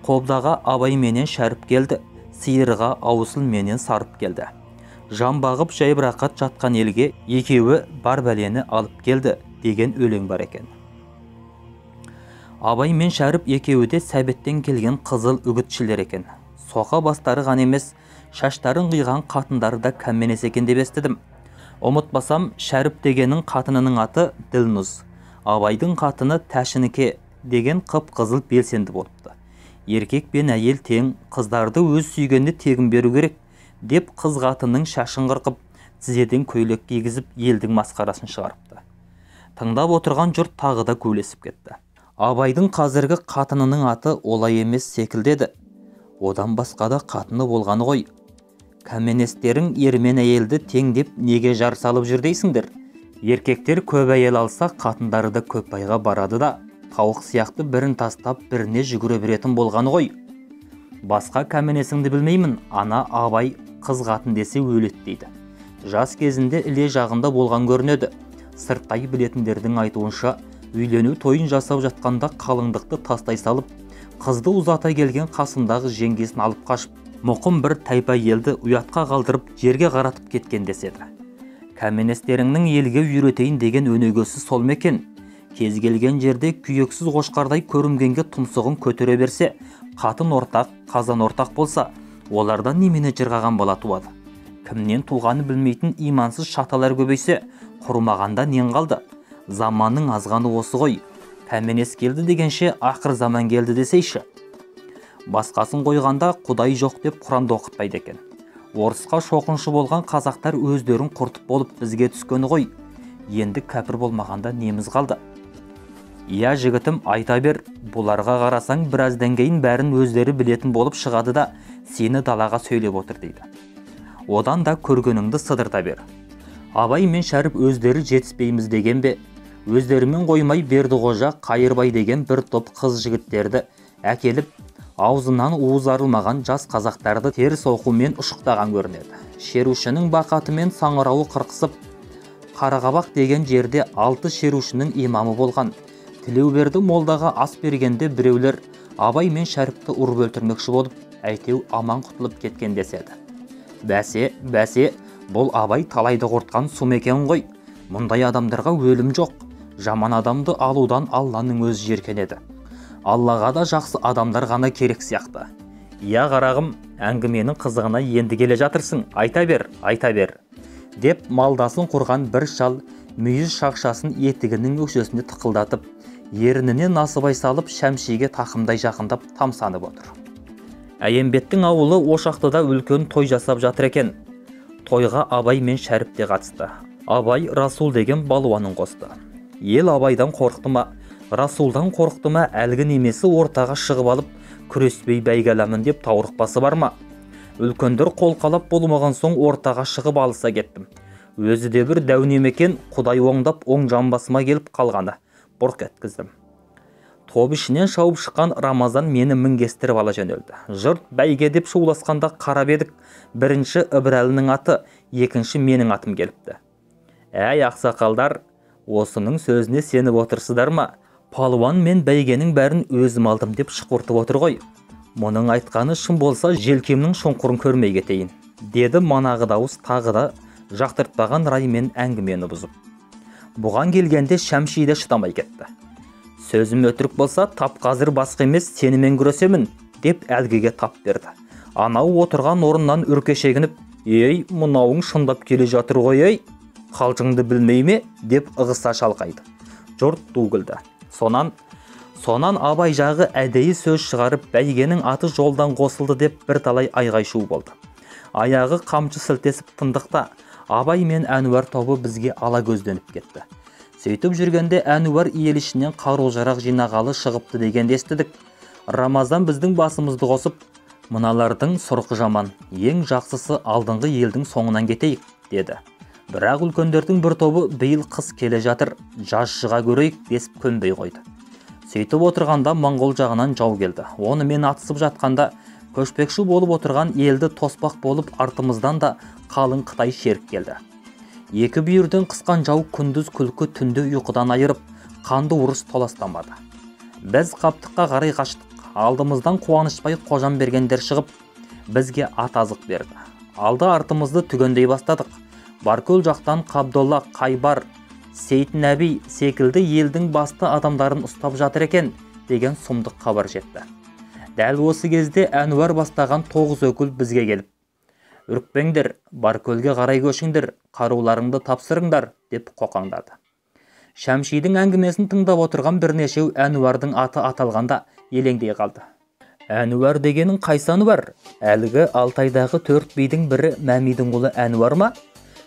Қобдаға Абай менен Шәріп келді, Сиырға Аусыл менен Сарып келді. Жан бағып жайбырақат жатқан елге екеуі бар бәлені алып келді деген өлең бар екен. Абай мен Шәріп екеуі де сәбеттен келген қызыл үгітшілер екен. Соқа бастары ғана емес, шаштарын қиған қатындары да кәмменес екен деп естідім. Ұмытпасам, Шәріп дегеннің қатынының аты Ділнұз, Абайдың қатыны Тәшініке деген қып-қызыл белсенді болыпты. Еркек пен әйел тең, қыздарды өз сүйгенде тегін беру керек деп қыз қатынның шашын қырқып, тізеден көйлек кигізіп, елдің масқарасын шығарыпты. Тыңдап отырған жұрт тағы да көйлесіп кетті. Абайдың қазіргі қатынының аты олай емес секілдеді. Одан басқа да қатыны болғаны ғой. Кәменестерің ермен әйелді тең деп неге жар салып жүр дейсіңдер? Еркектер көп әйел алса, қатындары да көп байға барады да, тауық сияқты бірін тастап біріне жүгіре беретін болғаны ғой. Басқа кәменесіңді білмеймін, ана Абай қыз қатын десе өлет дейді. Жас кезінде іле жағында болған көрінеді. Сырттай білетіндердің айтуынша, үйлену тойын жасап жатқанда қалыңдықты тастай салып, қызды ұзата келген қасындағы жеңгесін алып қашып, мұқым бір тайпа елді ұятқа қалдырып жерге қаратып кеткен деседі. Кәменестеріңнің елге үйретейін деген өнегесі сол мекен. Кез келген жерде күйексіз қошқардай көрінгенге тұмсығын көтере берсе, қатын ортақ, қазан ортақ болса, олардан немене жырғаған бала туады. Кімнен туғаны білмейтін имансыз шаталар көбейсе, құрмағанда нен қалды? Заманның азғаны осы ғой. Кәменес келді дегенше ақыр заман келді десейші. Басқасын қойғанда Құдай жоқ деп Құранды оқытпайды екен. Орысқа шоқыншы болған қазақтар өздерін құртып болып бізге түскені ғой. Енді кәпір болмағанда неміз қалды? Я жігітім, айта бер, бұларға қарасаң біраздан кейін бәрін өздері білетін болып шығады да, сені далаға сөйлеп отыр дейді. Одан да көргеніңді сыдырта бер. Абай мен Шәріп өздері жетіспейміз деген бе? Өздерімен қоймай Бердіқожа, Қайырбай деген бір топ қыз жігіттерді әкеліп, аузынан уыз арылмаған жас қазақтарды теріс оқумен ұшықтаған көрінеді. Шерушінің бақатымен саңырауы қырқысып, Қарақабақ деген жерде 6 шерушінің имамы болған. Тілеуберді молдаға ас бергенде біреулер Абай мен Шәріпті ұрып өлтірмекші болып, әйтеу аман құтылып кеткен деседі. Бәсе, бұл Абай талайды құртқан сумекен ғой. Мұндай адамдарға өлім жоқ. Жаман адамды алудан Алланың өзі жеркенеді. Аллаға да жақсы адамдар ғана керек сияқты. Я қарағым, әңгіменің қызығына енді келе жатырсың. Айта бер, деп малдасын құрған бір шал мүйіз шақшасын етігінің өкшесіне тықылдатып, ерініне насыбай салып Шәмшиге тақымдай жақындап тамсанып отыр. Әйембеттің ауылы Ошақтыда үлкен той жасап жатыр екен. Тойға Абай мен Шәріп те қатысты. Абай Расул деген балуанын қосты. Ел Абайдан қорықты ма, Расулдан қорықты ма, әлгі немесі ортаға шығып алып, күреспей бәйгеламын деп таурықпасы бар ма? Үлкендер қолқалап болмаған соң ортаға шығып алыса кеттім. Өзі де бір дәунем екен, Құдай оңдап оң жамбасыма келіп қалғаны. Бұрқ еткіздім. Топ ішінен шауып шыққан Рамазан мені мінгестіріп ала жөнелді. Жұрт бәйге деп шуласқанда қарап едік. Бірінші Ыбырәлінің аты, екінші менің атым келіпті. Әй ақсақалдар, осының сөзіне сеніп отырсыздар ма? Палуан мен бәйгенің бәрін өзім алдым деп шықыртып отыр ғой. Мұның айтқаны шын болса желкемнің шұңқырын көрмей кетейін, деді манағы дауыс тағы да жақтыртпаған раймен әңгімені бұзып. Бұған келгенде Шәмши де шыдамай кетті. Сөзім өтірік болса, тап қазір басқа емес, сенімен күресемін, деп әлгіге тап берді. Анау отырған орыннан үрке шегініп, ей, мұнауың шындап келе жатыр ғой, ей, қалжыңды білмей ме, деп ығыса шалқайды. Жұрт ду күлді. Сонан Абай жағы әдейі сөз шығарып, бәйгенің аты жолдан қосылды деп бір талай айғай-шу болды. Аяғы қамшы сілтесіп тындықта, Абай мен Әнуар тобы бізге ала көзденіп кетті. Сөйтіп жүргенде Әнуар ел ішінен қару-жарақ жинағалы шығыпты дегенді естідік. Рамазан біздің басымызды қосып, мыналардың сұрқы жаман, ең жақсысы алдыңғы елдің соңынан кетейік, деді. Бірақ үлкендердің бір тобы биыл қыс келе жатыр, жаз шыға көрейік десіп көнбей қойды. Сөйтіп отырғанда Моңғол жағынан жау келді. Онымен атысып жатқанда көшпекші болып отырған елді тоспақ болып артымыздан да қалың Қытай шерік келді. Екі бүйірден қысқан жау күндіз күлкі, түнді ұйқыдан айырып, қанды ұрыс толастамады. Біз Қаптыққа қарай қаштық. Алдымыздан Қуанышбай Қожам бергендер шығып, бізге ат азық берді. Алды артымызды түгендей бастадық. Баркөл жақтан Қабдолла, Қайбар, Сейтнәби секілді елдің басты адамдарын ұстап жатыр екен деген сұмдық хабар жетті. Дәл осы кезде Әнуар бастаған 9 өкіл бізге келіп, үрікпеңдер, Баркөлге қарай көшіңдер, қаруларыңды тапсырыңдар, деп қоқаңдады. Шәмшидің әңгімесін тыңдап отырған бірнешеу Әнуардың аты аталғанда елеңдей қалды. Әнуар дегенің қайсаны бар? Әлгі Алтайдағы 4 бидің бірі Мәмидің ұлы Әнуар ма?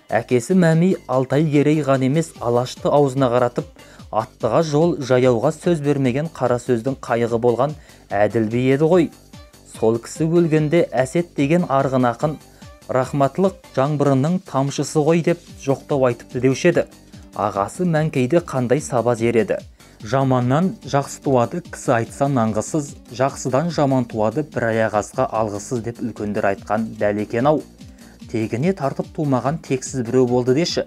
Әкесі Мәми Алтай Керей ған емес, Алашты аузына қаратып, аттыға жол, жаяуға сөз бермеген қара сөздің қайығы болған әділ би еді ғой. Сол кісі өлгенде Әсет деген арғын ақын рахматлық жаңбырының тамшысы ғой деп жоқтау айтыпты деуші еді. Ағасы Мәңкейде қандай сабаз ереді. Жаманнан жақсы туады, кісі айтса нанғысыз, жақсыдан жаман туады, бір аяқ асқа алғысыз деп үлкендер айтқан дәл екен-ау. Тегіне тартып тумаған тексіз біреу болды деші.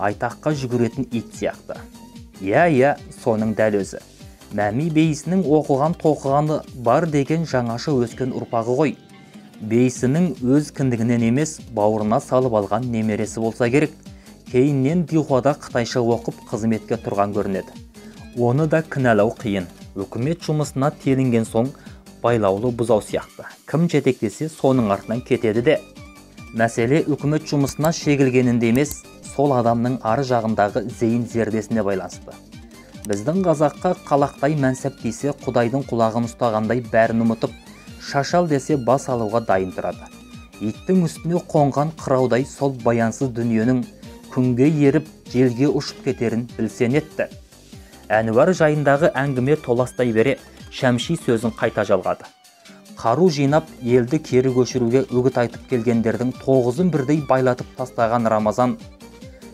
Айтаққа жүгіретін ит сияқты. Иә, соның дәл өзі. Мәми бейісінің оқыған тоқығаны бар деген жаңаша өскен ұрпағы ғой. Бейісінің өз кіндігінен емес, бауырына салып алған немересі болса керек. Кейіннен Дихуада қытайша оқып қызметке тұрған көрінеді. Оны да кінәлау қиын. Үкімет жұмысына телінген соң байлаулы бұзау сияқты. Кім жетектесе соның артынан кетеді де. Мәселе үкімет жұмысына шегілгенінде емес, сол адамның ары жағындағы зейін зердесіне байланысты. Біздің қазаққа қалақтай мәнсәп десе Құдайдың құлағын ұстағандай бәрін ұмытып, шашал десе бас алуға дайын тұрады. Иттің үстіне қонған қыраудай сол баянсыз дүниенің күнге еріп желге ұшып кетерін білсен етті. Әнуар жайындағы әңгіме толастай бере Шәмши сөзін қайта жалғады. Қару жинап, елді кері көшіруге үгіт айтып келгендердің 9-ын бірдей байлатып тастаған Рамазан,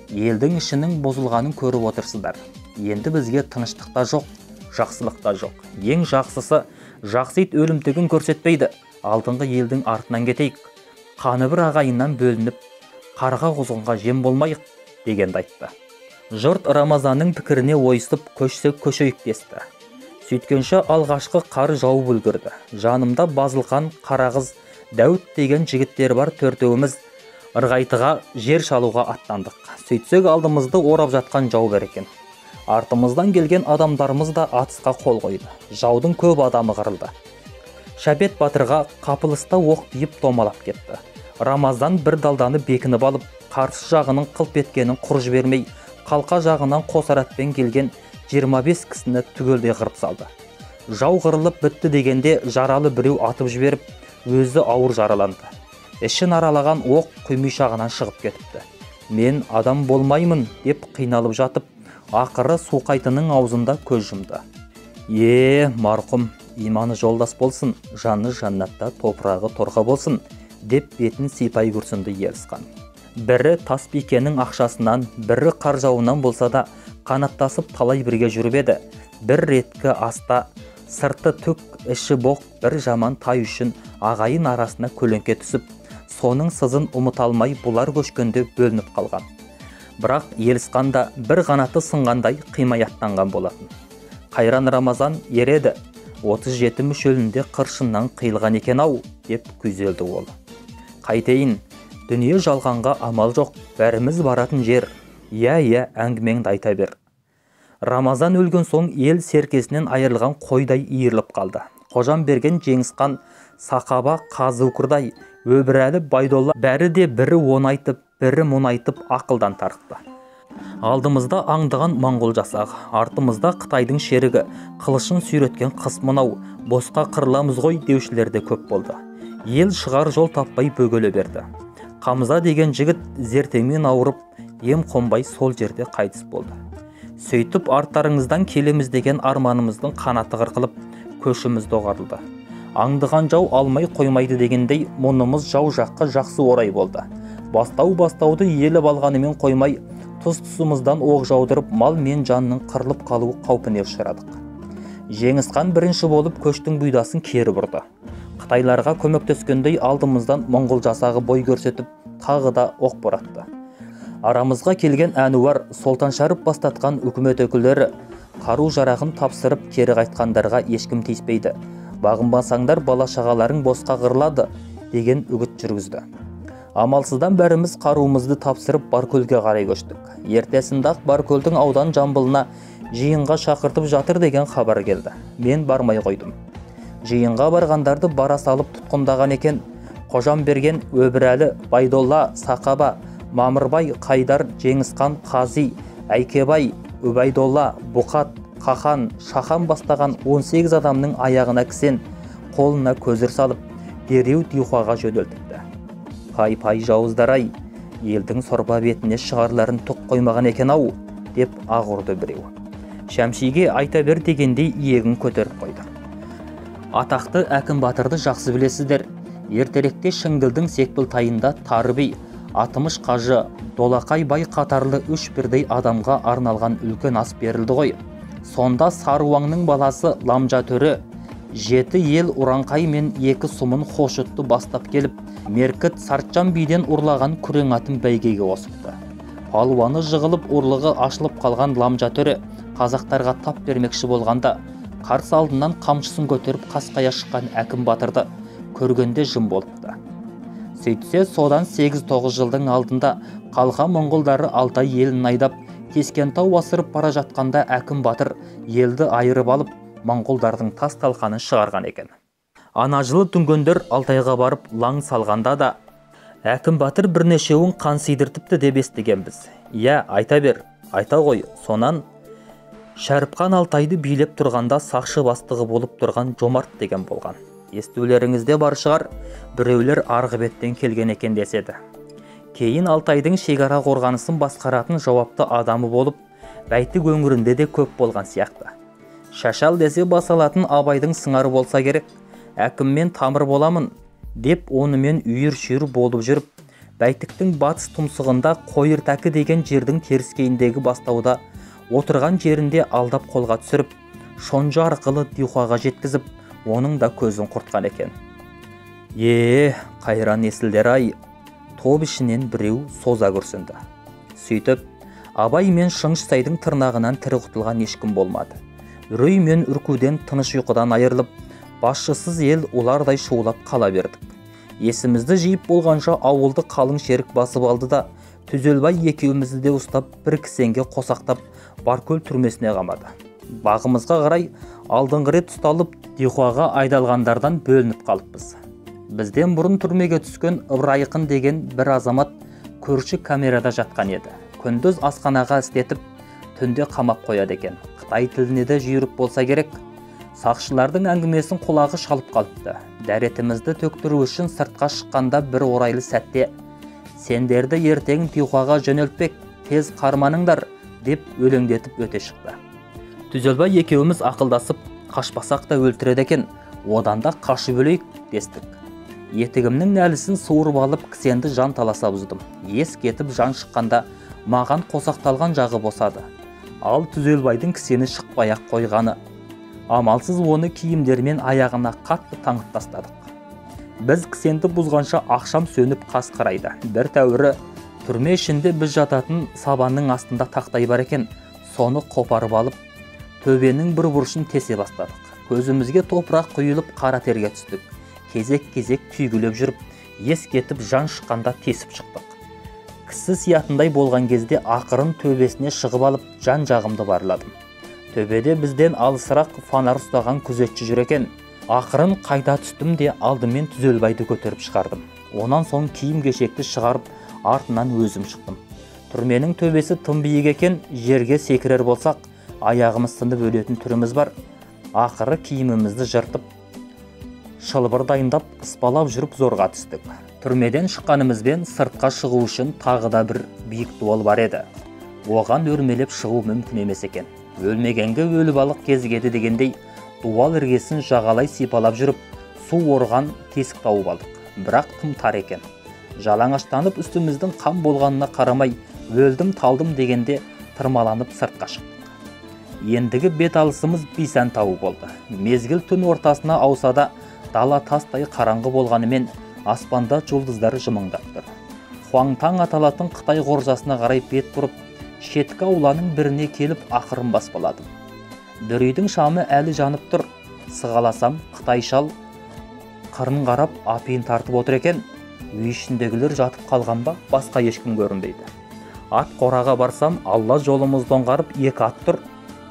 елдің ішінің бұзылғанын көріп отырсыздар. Енді бізге тыныштық та жоқ, жақсылық та жоқ. Ең жақсысы, жақсы ит өлімтігін көрсетпейді. Алдыңғы елдің артынан кетейік. Қаны бір ағайыннан бөлініп, қарға құзғынға жем болмайық, дегенді айтты. Жұрт Рамазанның пікіріне ойысып, көшсек көшейік десті. Сөйткенше алғашқы қар жауып үлгірді. Жанымда Базылқан, Қарағыз, Дәуіт деген жігіттер бар, төртеуіміз ырғайтыға жер шалуға аттандық. Сөйтсек алдымызды орап жатқан жау бар екен. Артымыздан келген адамдарымыз да атысқа қол қойды. Жаудың көп адамы қырылды. Шәбет батырға қапылыста оқ тиіп томалап кетті. Рамазан бір далданы бекініп алып, қарсы жағының қылп еткенін құр жібермей, қалқа жағынан қосаратпен келген 25 кісіні түгелдей қырып салды. Жау қырылып бітті дегенде жаралы біреу атып жіберіп, өзі ауыр жараланды. Ішін аралаған оқ құймышағынан шығып кетіпті. Мен адам болмаймын деп қиналып жатып, ақыры суқайтының аузында көз жұмды. Марқұм, иманы жолдас болсын, жаны жаннатта, топырағы торқа болсын, деп бетін сипай күрсінді Елісқан. Бірі Таспикенің ақшасынан, бірі қаржауынан болса да, қанаттасып талай бірге жүріп еді. Бір реткі аста, сырты түк, іші боқ бір жаман тай үшін ағайын арасына көлеңке түсіп, соның сызын ұмыталмай бұлар көшкенде бөлініп қалған. Бірақ Елісқан да бір қанаты сынғандай қимай аттанған болатын. Қайран Рамазан ереді, 37 мүшелінде қыршыннан қиылған екен-ау, деп күйзелді ол. Қайтейін, дүние жалғанға амал жоқ, бәріміз баратын жер. Иә, әңгімеңді айта бер. Рамазан өлген соң ел серкесінен айырылған қойдай иіріліп қалды. Қожамберген, Жеңісқан, Сақаба, Қазы-Укырдай, Өбірәлі, Байдолла бәрі де бірі он айтып, бірі мұн айтып ақылдан тарықты. Алдымызда аңдыған моңғол жасағы, артымызда Қытайдың шерігі, қылышын сүйреткен қыс мынау, босқа қырыламыз ғой деушілер де көп болды. Ел шығар жол таппай бөгеле берді. Қамза деген жігіт зертеңмен ауырып, ем қонбай сол жерде қайтыс болды. Сөйтіп арттарыңыздан келеміз деген арманымыздың қанаты қырқылып, көшіміз доғарылды. Аңдыған жау алмай қоймайды дегендей, мұнымыз жау жаққа жақсы орай болды. Бастауды еліп алғанымен қоймай, тұс-тұсымыздан оқ жаудырып, мал мен жанның қырылып қалуы қаупіне ұшырадық. Жеңісқан бірінші болып көштің бұйдасын кері бұрды. Қытайларға көмектескендей алдымыздан моңғол жасағы бой көрсетіп, тағы да оқ боратты. Арамызға келген Әнуар, Солтаншарып бастатқан үкімет өкілдері қару жарағын тапсырып кері қайтқандарға ешкім тиіспейді. Бағынбасаңдар бала-шағаларың босқа қырылады деген үгіт жүргізді. Амалсыздан бәріміз қаруымызды тапсырып Баркөлге қарай көштік. Ертесінде-ақ Баркөлдің аудан жамбылына жиынға шақыртып жатыр деген хабар келді. Мен бармай қойдым. Жиынға барғандарды бара салып тұтқындаған екен. Қожамберген, Өбірәлі, Байдолла, Сақаба, Мамырбай, Қайдар, Жеңісқан, Қази, Әйкебай, Үбайдолла, Бұқат, Қахан, Шахан бастаған 18 адамның аяғына кісен, қолына көзір салып, дереу Дихуаға жөнелтіпті. Пай жауыздар-ай, елдің сорба бетіне шығарларын тұқ қоймаған екен-ау, деп ағырды біреу. Шәмшиге айта бер дегендей иегін көтеріп қойды. Атақты Әкім Батырды жақсы білесіздер. Ертеректе Шыңгілдің Секпіл тайында Тарби, Атымыш қажы, Долақай бай қатарлы 3 бірдей адамға арналған үлкен ас берілді ғой. Сонда Саруаңның баласы Ламжа төрі 7 ел Уранқай мен 2 сұмын Хошытты бастап келіп, Меркіт Сартжан биден ұрлаған күрең атын бәйгеге қосыпты. Палуаны жығылып, ұрлығы ашылып қалған Ламжа төрі қазақтарға тап бермекші болғанда, қарсы алдынан қамшысын көтеріп қасқая шыққан Әкім Батырды көргенде жым болыпты. Сөйтсе, содан 8-9 жылдың алдында қалған моңғолдары Алтай елін айдап, Кескентау асырып бара жатқанда Әкім Батыр елді айырып алып, моңғолдардың тас талқанын шығарған екен. Ана жылы дүнгендер Алтайға барып лаң салғанда да Әкім Батыр бірнешеуін қан сидіртіпті деп естігенбіз. Айта бер, айта ғой. Сонан Шәріпқан Алтайды билеп тұрғанда сақшы бастығы болып тұрған Жомарт деген болған. Естулеріңізде бар шығар, біреулер арғы беттен келген екен деседі. Кейін Алтайдың шекара қорғанысын басқаратын жауапты адамы болып, Бәйтік өңірінде де көп болған сияқты. Шашал десе басалатын Абайдың сыңары болса керек, әкіммен тамыр боламын деп онымен үйір-шүйір болып жүріп, Бәйтіктің батыс тұмсығында Қойыртәкі деген жердің теріскейіндегі бастауда отырған жерінде алдап қолға түсіріп, Шонжы арқылы Дихуаға жеткізіп, оның да көзін құртқан екен. Қайран есілдер-ай, топ ішінен біреу соза күрсінді. Сөйтіп, Абай мен Шыңғысайдың тырнағынан тірі құтылған ешкім болмады. Үрей мен үркуден тыныш ұйқыдан айырылып, басшысыз ел олардай шуылап қала бердік. Есімізді жиып болғанша ауылды қалың шерік басып алды да, Түзелбай екеумізді де ұстап, бір кісенге қосақтап, Баркөл түрмесіне қамады. Бағымызға қарай алдыңғы рет ұсталып, Дихуаға айдалғандардан бөлініп қалыппыз. Бізден бұрын түрмеге түскен Ыбырайқын деген бір азамат көрші камерада жатқан еді. күндіз асханаға істетіп, түнде қамап қояды екен. Қытай тіліне де жүйрік болса керек. Сақшылардың әңгімесін құлағы шалып қалыпты. Дәретімізді төктіру үшін сыртқа шыққанда бір орайлы сәтте «Сендерді ертең Тихуаға жөнелтпек, тез қарманыңдар» деп өлеңдетіп өте шықты. Түзелбай екеуміз ақылдасып, қашпасақ та өлтіреді екен, одан да қашып өлейік дестік. Етігімнің нәлісін суырып алып, кісенді жан таласа бұздым. Ес кетіп жан шыққанда маған қосақталған жағы босады. Ал Түзелбайдың кісені шықпай-ақ қойғаны. Амалсыз оны киімдермен аяғына қатты таңып тастадық. Біз кісенді бұзғанша ақшам сөніп қас қарайды. Бір тәуірі түрме ішінде біз жататын сабанның астында тақтай бар екен. Соны қопарып алып, төбенің бір бұрышын тесе бастадық. Көзімізге топырақ құйылып қара терге түстік. Кезек-кезек түйгілеп жүріп, ес кетіп жан шыққанда тесіп шықтық. Кісі сиятындай болған кезде ақырын төбесіне шығып алып, жан жағымды барладым. Төбеде бізден алысырақ фонар ұстаған күзетші жүр екен. Ақырын қайта түстім де алдымен Түзелбайды көтеріп шығардым. Онан соң киім-кешекті шығарып, артынан өзім шықтым. Түрменің төбесі тым биік екен, жерге секірер болсақ, аяғымыз сынып өлетін түріміз бар. Ақыры киімімізді жыртып, шылбыр дайындап, ыспалап жүріп зорға түстік. Түрмеден шыққанымызбен сыртқа шығу үшін тағы да бір биік дуал бар еді. Оған өрмелеп шығу мүмкін емес екен. Өлмегенге өлі балық кезігеді дегендей, дуал іргесін жағалай сипалап жүріп, су орған тесік тауып алдық. Бірақ тым тар екен. Жалаңаштанып үстіміздің қам болғанына қарамай, өлдім талдым дегенде тырмаланып сыртқа шықтық. Ендігі бет алысымыз Бейсән тауы болды. Мезгіл түн ортасына ауса да, дала тастай қараңғы болғанымен, аспанда жұлдыздар жымыңдап тұр. Хуаңтаң аталатын Қытай ғоржасына қарай бет бұрып, шеткі ауланың біріне келіп ақырын баспаладым. Бір үйдің шамы әлі жанып тұр. Сығаласам, Қытай шал қырын қарап апиын тартып отыр екен. Үй ішіндегілер жатып қалған ба, басқа ешкім көрінбейді. Ат қораға барсам, алла жолымыз доңғарып екі ат тұр.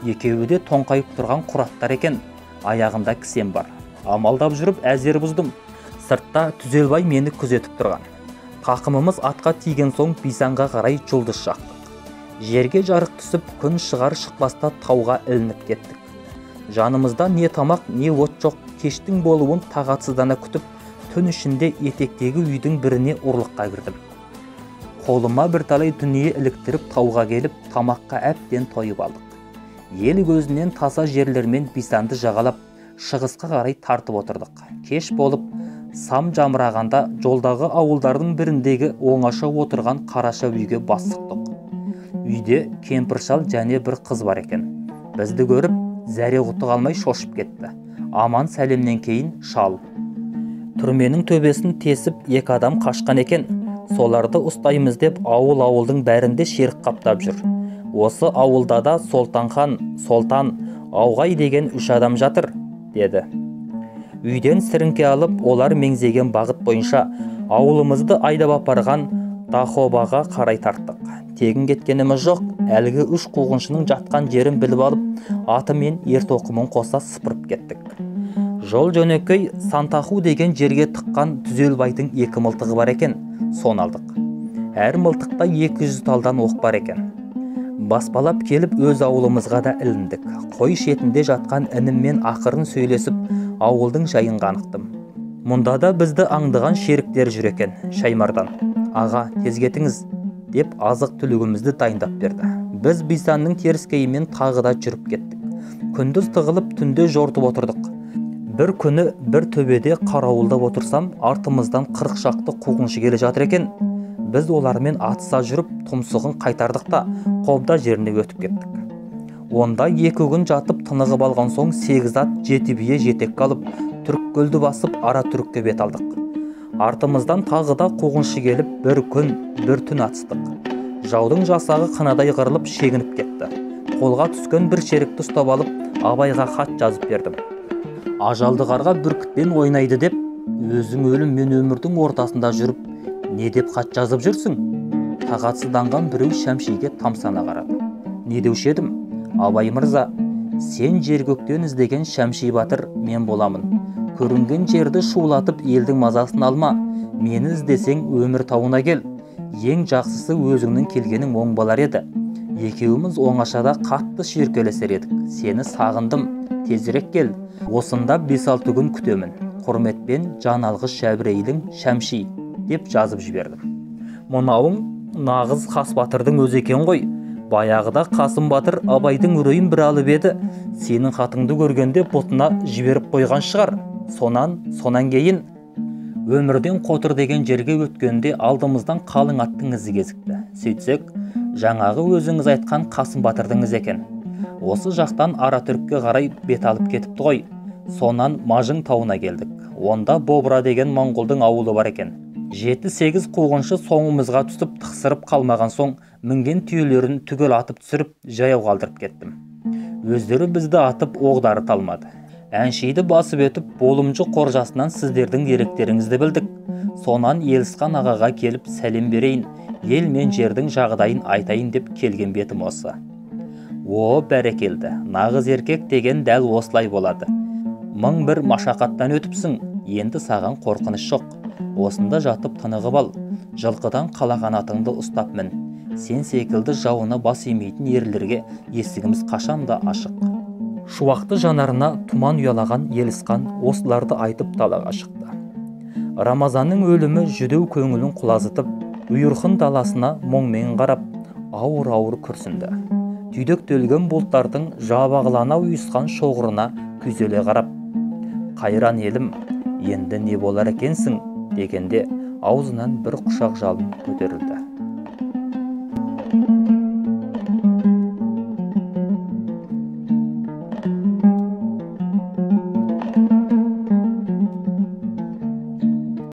Екеуі де тоңқайып тұрған құраттар екен. Аяғында кісем бар. Амалдап жүріп әзер бұздым. Сыртта Түзелбай мені күзетіп тұрған. Тақымымыз атқа тиген соң Бейсанға қарай жұлдыз шақтық. Жерге жарық түсіп, күн шығар шықпаста тауға ілініп кеттік. Жанымызда не тамақ, не от жоқ. Кештің болуын тағатсыздана күтіп, түн ішінде етектегі үйдің біріне ұрлыққа кірдім. Қолыма бір талай дүние іліктіріп тауға келіп, тамаққа әбден тойып алдық. Ел көзінен таса жерлермен Бейсанды жағалап, шығысқа қарай тартып отырдық. Кеш болып, сам жамырағанда жолдағы ауылдардың біріндегі оңаша отырған қараша үйге бас сұқтық. Үйде кемпір-шал және бір қыз бар екен. Бізді көріп, зәре-құты қалмай шошып кетті. Аман сәлемнен кейін шал: түрменің төбесін тесіп екі адам қашқан екен. Соларды ұстаймыз деп ауыл-ауылдың бәрінде шерік қаптап жүр. Осы ауылда да Солтан, Ауғай деген 3 адам жатыр, деді. Үйден сіріңке алып, олар меңзеген бағыт бойынша ауылымызды айдап апарған Дахобаға қарай тарттық. Тегін кеткеніміз жоқ. Әлгі 3 қуғыншының жатқан жерін біліп алып, аты мен ертоқымын қоса сыпырып кеттік. Жол жөнекей Сантаху деген жерге тыққан Түзелбайдың 2 мылтығы бар екен. Сон алдық. Әр мылтықта 200 талдан оқ бар екен. Баспалап келіп өз ауылымызға да іліндік. Қой шетінде жатқан ініммен ақырын сөйлесіп, ауылдың жайын қанықтым. Мұнда да бізді аңдыған шеріктер жүр екен. Шаймардан: аға, тез кетіңіз, деп азық түлігімізді дайындап берді. Біз Бейсанның теріскейімен тағы да жүріп кеттік. Күндіз тығылып, түнде жортып отырдық. Бір күні бір төбеде қарауылдап отырсам, артымыздан 40 шақты қуғыншы келе жатыр екен. Біз олармен атыса жүріп, тұмсығын қайтардық та, қобда жеріне өтіп кеттік. Онда 2 күн жатып тынығып алған соң 8 ат 7 бие жетек алып, Түріккөлді басып, ара түрікке бет алдық. Артымыздан тағы да қуғыншы келіп, бір күн, бір түн атыстық. Жаудың жасағы қынадай қырылып, шегініп кетті. Қолға түскен бір шерікті ұстап алып, Абайға хат жазып бердім. Ажалды қарға бүркітпен ойнайды деп, өзің өлім мен өмірдің ортасында жүріп, не деп хат жазып жүрсің? Тағатсызданған біреу Шәмшиге тамсана қарады. Не деуші едім? Абай мырза, сен жер-көктен іздеген Шәмши батыр мен боламын. Көрінген жерді шулатып елдің мазасын алма. Мені іздесең өмір тауына кел. Ең жақсысы өзіңнің келгенің оң болар еді. Екеуміз оңашада қатты шүйіркелесер едік. Сені сағындым, тезірек кел. Осында 5-6 күн күтемін. Құрметпен, Жаналғыс Шәбірейлің Шәмши деп жазып жібердім. Мынауың нағыз Қас Батырдың өзі екен ғой. Баяғыда Қасым Батыр Абайдың үрейін бір алып еді. Сенің хатыңды көргенде бұтына жіберіп қойған шығар. Сонан кейін өмірден Қотыр деген жерге өткенде алдымыздан қалың аттың ізі кезікті. Сөйтсек, жаңағы өзіңіз айтқан Қасым Батырдың ізі екен. Осы жақтан Аратүрікке қарай бет алып кетіпті ғой. Сонан Мажың тауына келдік. Онда Бобра деген моңғолдың ауылы бар екен. 7-8 қуғыншы соңымызға түсіп тықсырып қалмаған соң мінген түйелерін түгел атып түсіріп жаяу қалдырып кеттім. Өздері бізді атып оғдары талмады. Әншейді басып өтіп болымжы қоржасынан сіздердің деректеріңізді білдік. Сонан Елісқан ағаға келіп сәлем берейін, ел мен жердің жағдайын айтайын деп келген бетім осы. О, бәрекелді, нағыз еркек деген дәл осылай болады. 1001 машақаттан өтіпсің, енді саған қорқыныш жоқ. Осында жатып тынығып ал, жылқыдан қала қанатыңды ұстап мін. Сен секілді жауына бас емейтін ерлерге есігіміз қашанда ашық. Шуақты жанарына тұман ұялаған Елісқан осыларды айтып далаға шықты. Рамазанның өлімі жүдеу көңілін құлазытып, ұйырқын даласына мұңмен қарап, ауыр-ауыр күрсінді. Түйдектелген бұлттардың жабағылана ұйысқан шоғырына күзеле қарап, қайран елім, енді не болар екенсің дегенде аузынан бір құшақ жалын көтерілді.